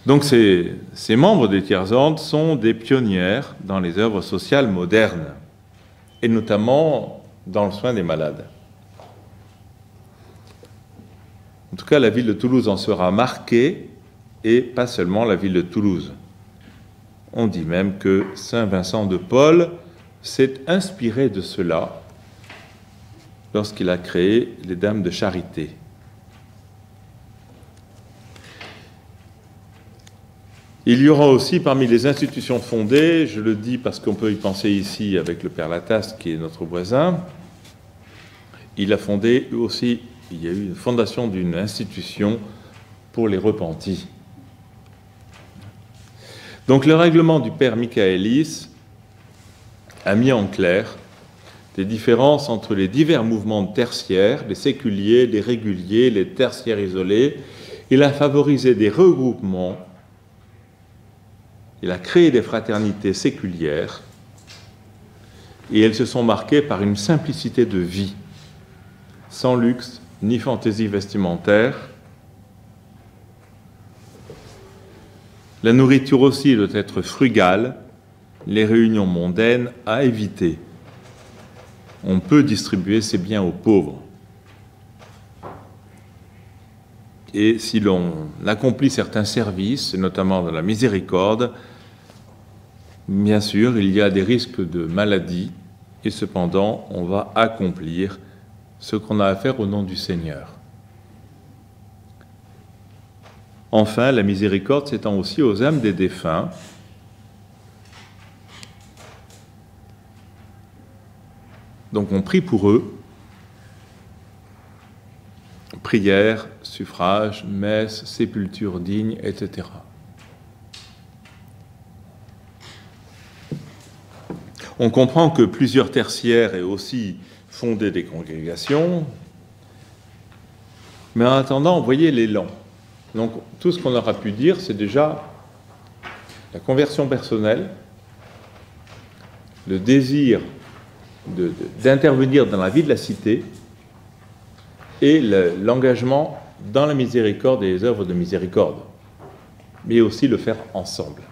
Donc ces membres des tiers-ordres sont des pionnières dans les œuvres sociales modernes, et notamment dans le soin des malades. En tout cas, la ville de Toulouse en sera marquée, et pas seulement la ville de Toulouse. On dit même que Saint Vincent de Paul s'est inspiré de cela lorsqu'il a créé les Dames de Charité. Il y aura aussi parmi les institutions fondées, je le dis parce qu'on peut y penser ici avec le Père Lataste qui est notre voisin, il a fondé aussi, il y a eu une fondation d'une institution pour les repentis. Donc le règlement du Père Michaëlis a mis en clair des différences entre les divers mouvements tertiaires, les séculiers, les réguliers, les tertiaires isolés. Il a favorisé des regroupements. Il a créé des fraternités séculières et elles se sont marquées par une simplicité de vie, sans luxe ni fantaisie vestimentaire. La nourriture aussi doit être frugale, les réunions mondaines à éviter. On peut distribuer ses biens aux pauvres. Et si l'on accomplit certains services, notamment dans la miséricorde, bien sûr, il y a des risques de maladie, et cependant, on va accomplir ce qu'on a à faire au nom du Seigneur. Enfin, la miséricorde s'étend aussi aux âmes des défunts. Donc on prie pour eux. Prière, suffrage, messe, sépulture digne, etc. On comprend que plusieurs tertiaires aient aussi fondé des congrégations, mais en attendant, vous voyez l'élan. Donc tout ce qu'on aura pu dire, c'est déjà la conversion personnelle, le désir d'intervenir dans la vie de la cité, et l'engagement dans la miséricorde et les œuvres de miséricorde, mais aussi le faire ensemble.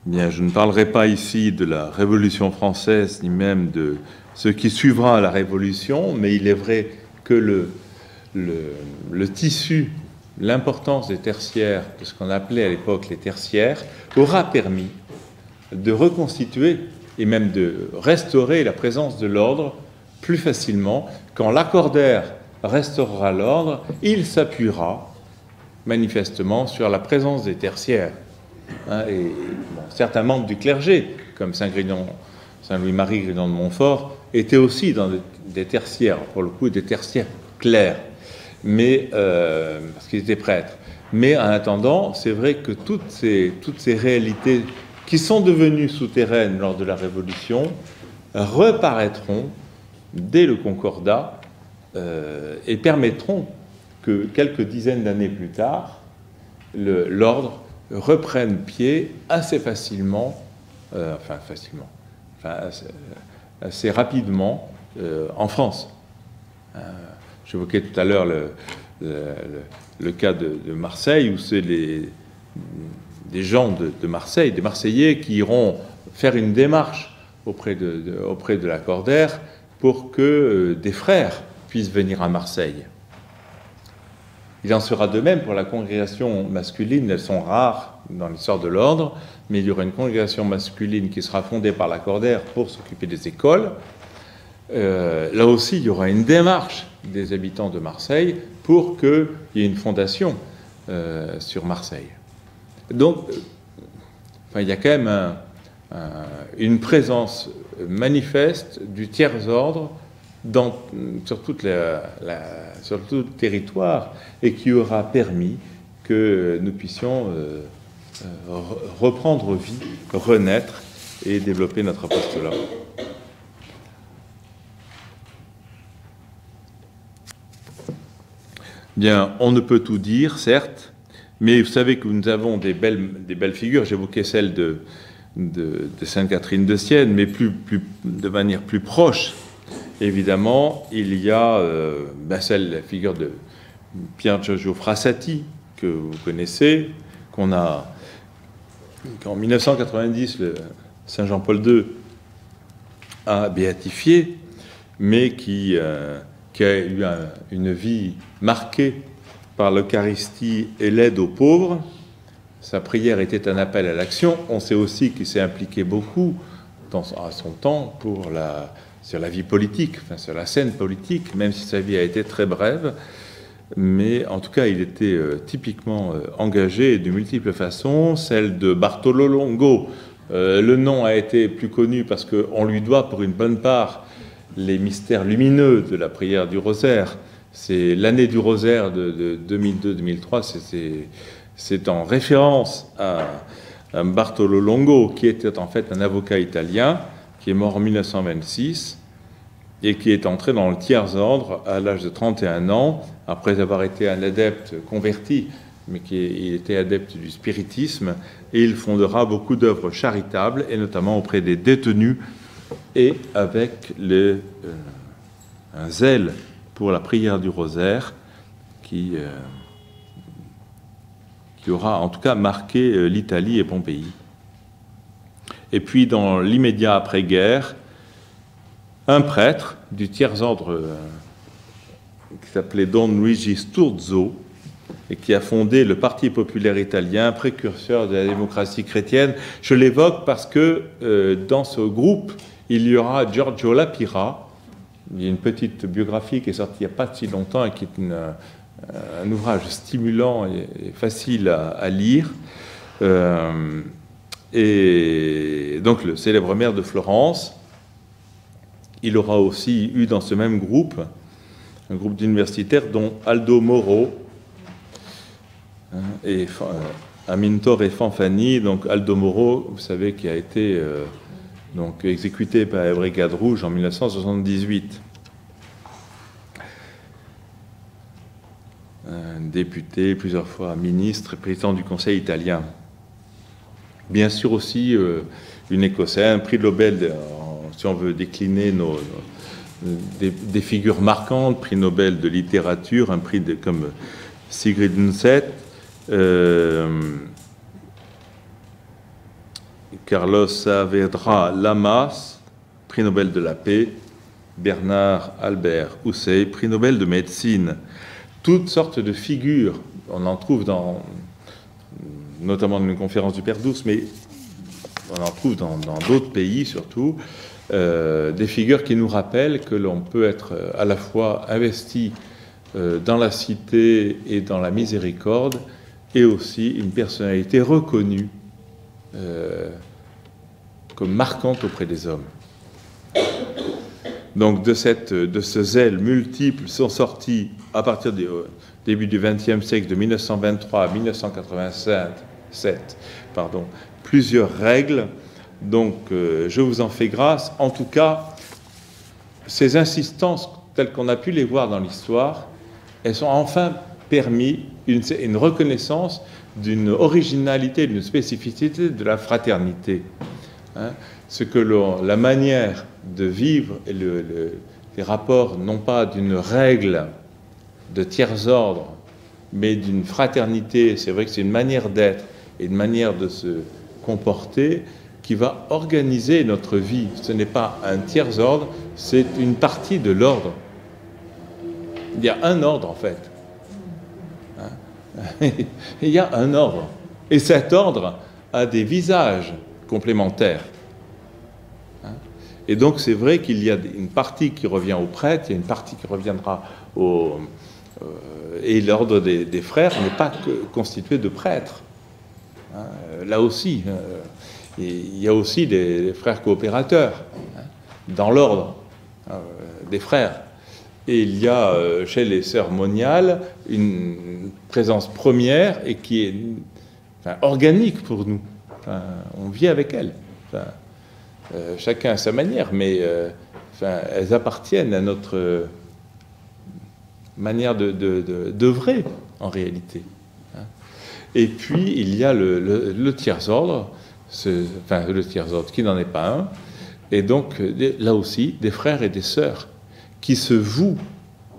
Bien, je ne parlerai pas ici de la Révolution française, ni même de ce qui suivra la Révolution, mais il est vrai que le tissu, l'importance des tertiaires, de ce qu'on appelait à l'époque les tertiaires, aura permis de reconstituer et même de restaurer la présence de l'ordre plus facilement. Quand l'accordaire restaurera l'ordre, il s'appuiera manifestement sur la présence des tertiaires. hein, et bon, certains membres du clergé, comme Saint-Louis-Marie Grignon de Montfort, étaient aussi dans des tertiaires, pour le coup des tertiaires clairs, mais, parce qu'ils étaient prêtres. Mais en attendant, c'est vrai que toutes ces réalités qui sont devenues souterraines lors de la Révolution reparaîtront dès le Concordat et permettront que quelques dizaines d'années plus tard, l'ordre reprenne pied assez facilement, assez rapidement en France. J'évoquais tout à l'heure le cas de Marseille, où c'est des gens de Marseille, des Marseillais, qui iront faire une démarche auprès de Lacordaire pour que des frères puissent venir à Marseille. Il en sera de même pour la congrégation masculine. Elles sont rares dans l'histoire de l'ordre, mais il y aura une congrégation masculine qui sera fondée par Lacordaire pour s'occuper des écoles. Là aussi, il y aura une démarche des habitants de Marseille pour qu'il y ait une fondation sur Marseille. Donc, il y a quand même une présence manifeste du tiers-ordre sur tout le territoire, et qui aura permis que nous puissions reprendre vie, renaître et développer notre apostolat. Bien, on ne peut tout dire, certes, mais vous savez que nous avons des belles figures. J'évoquais celle de Sainte Catherine de Sienne, mais de manière plus proche. Évidemment, il y a la figure de Pier Giorgio Frassati, que vous connaissez, qu'en 1990, Saint Jean-Paul II a béatifié, mais qui a eu une vie marquée par l'Eucharistie et l'aide aux pauvres. Sa prière était un appel à l'action. On sait aussi qu'il s'est impliqué beaucoup à son temps sur la vie politique, sur la scène politique, même si sa vie a été très brève. Mais en tout cas, il était typiquement engagé de multiples façons. Celle de Bartolo Longo, le nom a été plus connu parce qu'on lui doit pour une bonne part les mystères lumineux de la prière du rosaire. C'est l'année du rosaire de 2002-2003, c'est en référence à Bartolo Longo, qui était en fait un avocat italien, qui est mort en 1926, et qui est entré dans le tiers-ordre à l'âge de 31 ans, après avoir été un adepte converti, mais il était adepte du spiritisme, et il fondera beaucoup d'œuvres charitables, et notamment auprès des détenus, et avec un zèle pour la prière du rosaire qui aura en tout cas marqué l'Italie et Pompéi. Et puis dans l'immédiat après-guerre, un prêtre du tiers-ordre qui s'appelait Don Luigi Sturzo et qui a fondé le Parti populaire italien, précurseur de la démocratie chrétienne. Je l'évoque parce que dans ce groupe, il y aura Giorgio Lapira. Il y a une petite biographie qui est sortie il n'y a pas si longtemps et qui est un ouvrage stimulant et facile à lire. Et donc le célèbre maire de Florence. Il aura aussi eu dans ce même groupe, un groupe d'universitaires dont Aldo Moro et Amintore Fanfani. Donc Aldo Moro, vous savez, qui a été exécuté par la Brigade Rouge en 1978. Un député, plusieurs fois ministre, président du Conseil italien. Bien sûr aussi une Écossaise, un prix Nobel, si on veut décliner des figures marquantes, prix Nobel de littérature, un prix comme Sigrid Undset, Carlos Saavedra Lamas, prix Nobel de la paix, Bernard Albert Housset, prix Nobel de médecine. Toutes sortes de figures, on en trouve notamment dans une conférence du Père Douce, mais on en trouve dans d'autres pays surtout, des figures qui nous rappellent que l'on peut être à la fois investi dans la cité et dans la miséricorde, et aussi une personnalité reconnue comme marquante auprès des hommes. Donc de ce zèle multiple sont sortis, à partir du début du XXe siècle, de 1923 à 1987, plusieurs règles. Donc je vous en fais grâce. En tout cas, ces insistances telles qu'on a pu les voir dans l'histoire, elles ont enfin permis une reconnaissance d'une originalité, d'une spécificité de la fraternité. Ce que la manière de vivre et les rapports, non pas d'une règle de tiers ordre, mais d'une fraternité, c'est vrai que c'est une manière d'être et une manière de se comporter qui va organiser notre vie. Ce n'est pas un tiers ordre, c'est une partie de l'ordre. Il y a un ordre en fait. Il y a un ordre. Et cet ordre a des visages complémentaires. Et donc c'est vrai qu'il y a une partie qui revient aux prêtres, il y a une partie qui reviendra et l'ordre des frères n'est pas constitué de prêtres. Là aussi, il y a aussi des frères coopérateurs dans l'ordre des frères. Et il y a chez les sœurs moniales une présence première et qui est organique pour nous. On vit avec elles. Chacun à sa manière, mais elles appartiennent à notre manière d'œuvrer en réalité. Et puis il y a le tiers-ordre, le tiers-ordre qui n'en est pas un, et donc là aussi des frères et des sœurs qui se vouent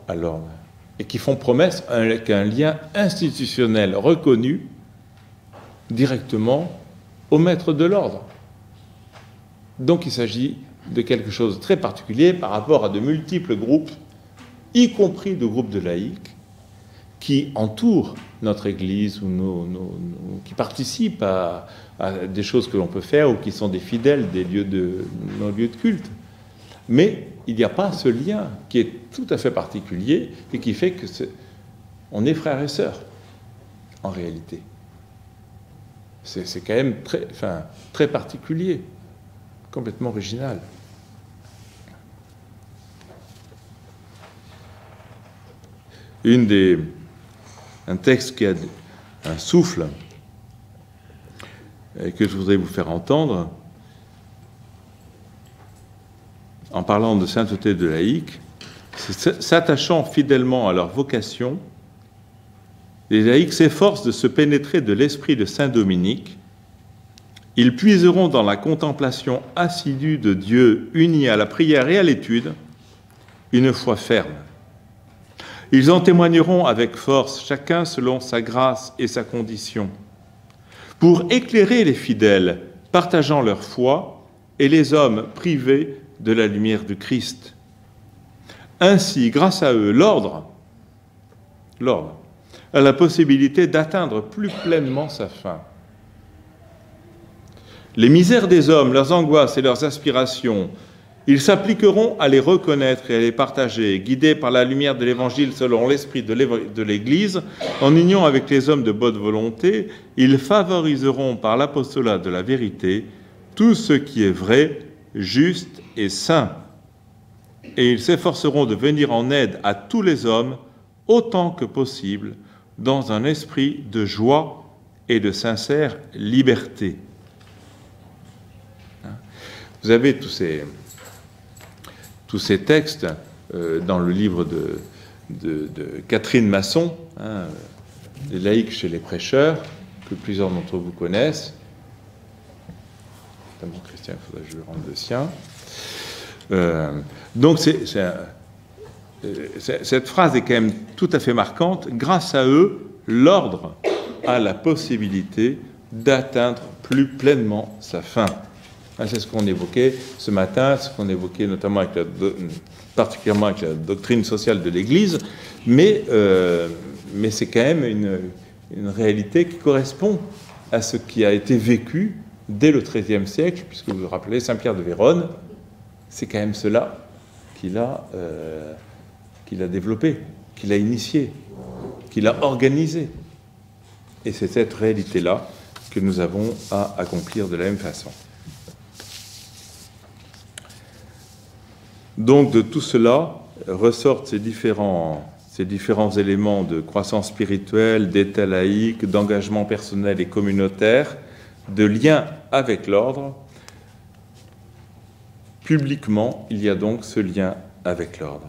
à l'ordre et qui font promesse avec un lien institutionnel reconnu directement au maître de l'ordre. Donc il s'agit de quelque chose de très particulier par rapport à de multiples groupes, y compris de groupes de laïcs, qui entourent notre Église ou qui participent à des choses que l'on peut faire ou qui sont des fidèles nos lieux de culte. Mais il n'y a pas ce lien qui est tout à fait particulier et qui fait que on est frères et sœurs, en réalité. C'est quand même très particulier, complètement original. Un texte qui a un souffle et que je voudrais vous faire entendre, en parlant de sainteté de laïcs, c'est s'attachant fidèlement à leur vocation, les laïcs s'efforcent de se pénétrer de l'esprit de saint Dominique. Ils puiseront dans la contemplation assidue de Dieu, unie à la prière et à l'étude, une foi ferme. Ils en témoigneront avec force, chacun selon sa grâce et sa condition, pour éclairer les fidèles, partageant leur foi, et les hommes privés de la lumière du Christ. Ainsi, grâce à eux, l'ordre a la possibilité d'atteindre plus pleinement sa fin. Les misères des hommes, leurs angoisses et leurs aspirations, ils s'appliqueront à les reconnaître et à les partager, guidés par la lumière de l'Évangile selon l'esprit de l'Église, en union avec les hommes de bonne volonté, ils favoriseront par l'apostolat de la vérité tout ce qui est vrai, juste et saint. Et ils s'efforceront de venir en aide à tous les hommes, autant que possible, dans un esprit de joie et de sincère liberté. Vous avez tous ces textes dans le livre de Catherine Masson, Les laïcs chez les prêcheurs, que plusieurs d'entre vous connaissent. Notamment Christian, il faudrait que je lui rende le sien. Donc cette phrase est quand même tout à fait marquante. Grâce à eux, l'ordre a la possibilité d'atteindre plus pleinement sa fin. C'est ce qu'on évoquait ce matin, ce qu'on évoquait notamment particulièrement avec la doctrine sociale de l'Église, mais c'est quand même une réalité qui correspond à ce qui a été vécu dès le XIIIe siècle, puisque vous vous rappelez, Saint Pierre de Vérone, c'est quand même cela qu'il a développé, qu'il a initié, qu'il a organisé. Et c'est cette réalité-là que nous avons à accomplir de la même façon. Donc de tout cela ressortent ces différents éléments de croissance spirituelle, d'état laïque, d'engagement personnel et communautaire, de lien avec l'ordre. Publiquement, il y a donc ce lien avec l'ordre.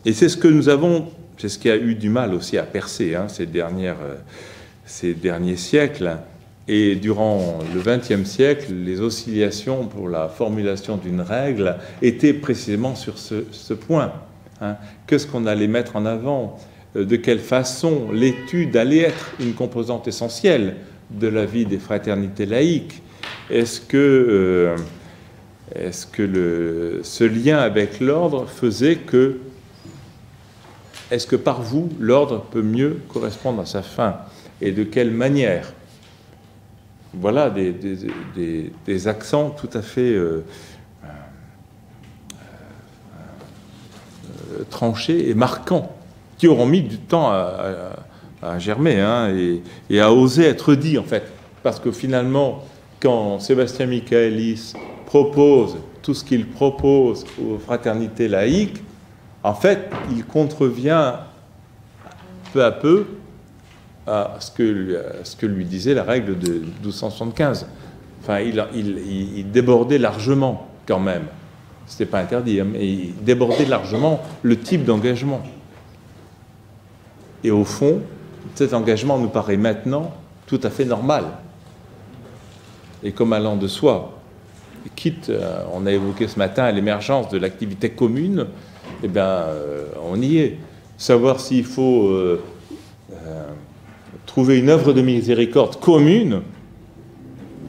Et c'est ce que nous avons, c'est ce qui a eu du mal aussi à percer ces derniers siècles. Et durant le XXe siècle, les oscillations pour la formulation d'une règle étaient précisément sur ce point. Qu'est-ce qu'on allait mettre en avant? De quelle façon l'étude allait être une composante essentielle de la vie des fraternités laïques? Est-ce que ce lien avec l'ordre faisait que... Est-ce que par vous, l'ordre peut mieux correspondre à sa fin? Et de quelle manière? Voilà des accents tout à fait tranchés et marquants, qui auront mis du temps à germer et à oser être dits, en fait. Parce que finalement, quand Sébastien Michaelis propose tout ce qu'il propose aux fraternités laïques, en fait, il contrevient peu à peu à ce que lui disait la règle de 1275. Enfin, il débordait largement, quand même. Ce n'était pas interdit, mais il débordait largement le type d'engagement. Et au fond, cet engagement nous paraît maintenant tout à fait normal. Et comme allant de soi. Quitte, on a évoqué ce matin l'émergence de l'activité commune, eh bien, on y est. Savoir s'il faut trouver une œuvre de miséricorde commune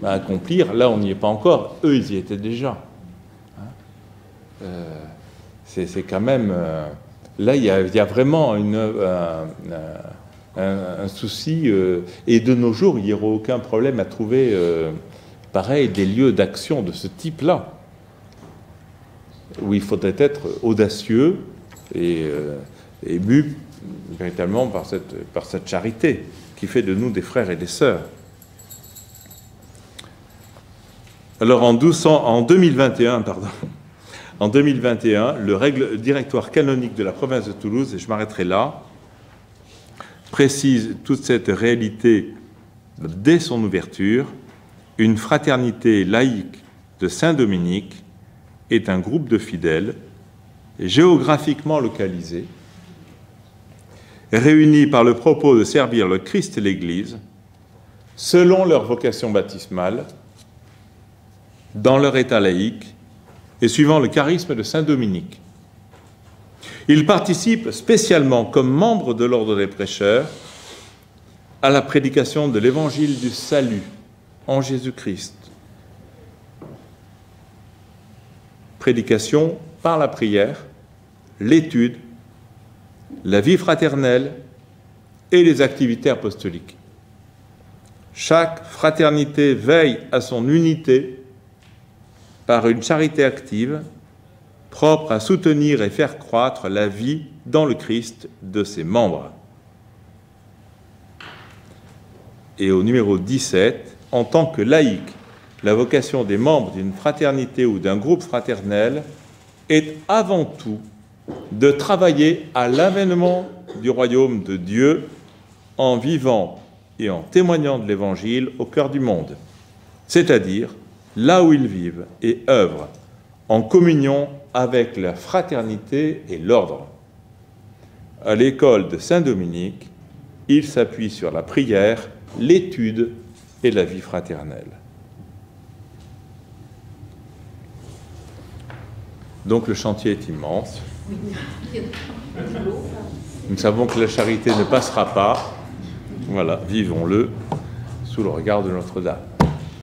à accomplir, là on n'y est pas encore, eux ils y étaient déjà. C'est quand même... là il y a vraiment un souci, et de nos jours il n'y aura aucun problème à trouver, pareil, des lieux d'action de ce type-là, où il faudrait être audacieux et ému véritablement par cette charité qui fait de nous des frères et des sœurs. Alors en 2021, le directoire canonique de la province de Toulouse, et je m'arrêterai là, précise toute cette réalité dès son ouverture. Une fraternité laïque de Saint-Dominique est un groupe de fidèles géographiquement localisés, réunis par le propos de servir le Christ et l'Église, selon leur vocation baptismale, dans leur état laïque et suivant le charisme de Saint-Dominique. Ils participent spécialement comme membres de l'ordre des prêcheurs à la prédication de l'évangile du salut en Jésus-Christ. Prédication par la prière, l'étude, la vie fraternelle et les activités apostoliques. Chaque fraternité veille à son unité par une charité active, propre à soutenir et faire croître la vie dans le Christ de ses membres. Et au numéro 17, en tant que laïque, la vocation des membres d'une fraternité ou d'un groupe fraternel est avant tout de travailler à l'avènement du royaume de Dieu en vivant et en témoignant de l'Évangile au cœur du monde, c'est-à-dire là où ils vivent et œuvrent, en communion avec la fraternité et l'ordre. À l'école de Saint-Dominique, il s'appuie sur la prière, l'étude et la vie fraternelle. Donc le chantier est immense. Nous savons que la charité ne passera pas. Voilà, vivons-le sous le regard de Notre-Dame.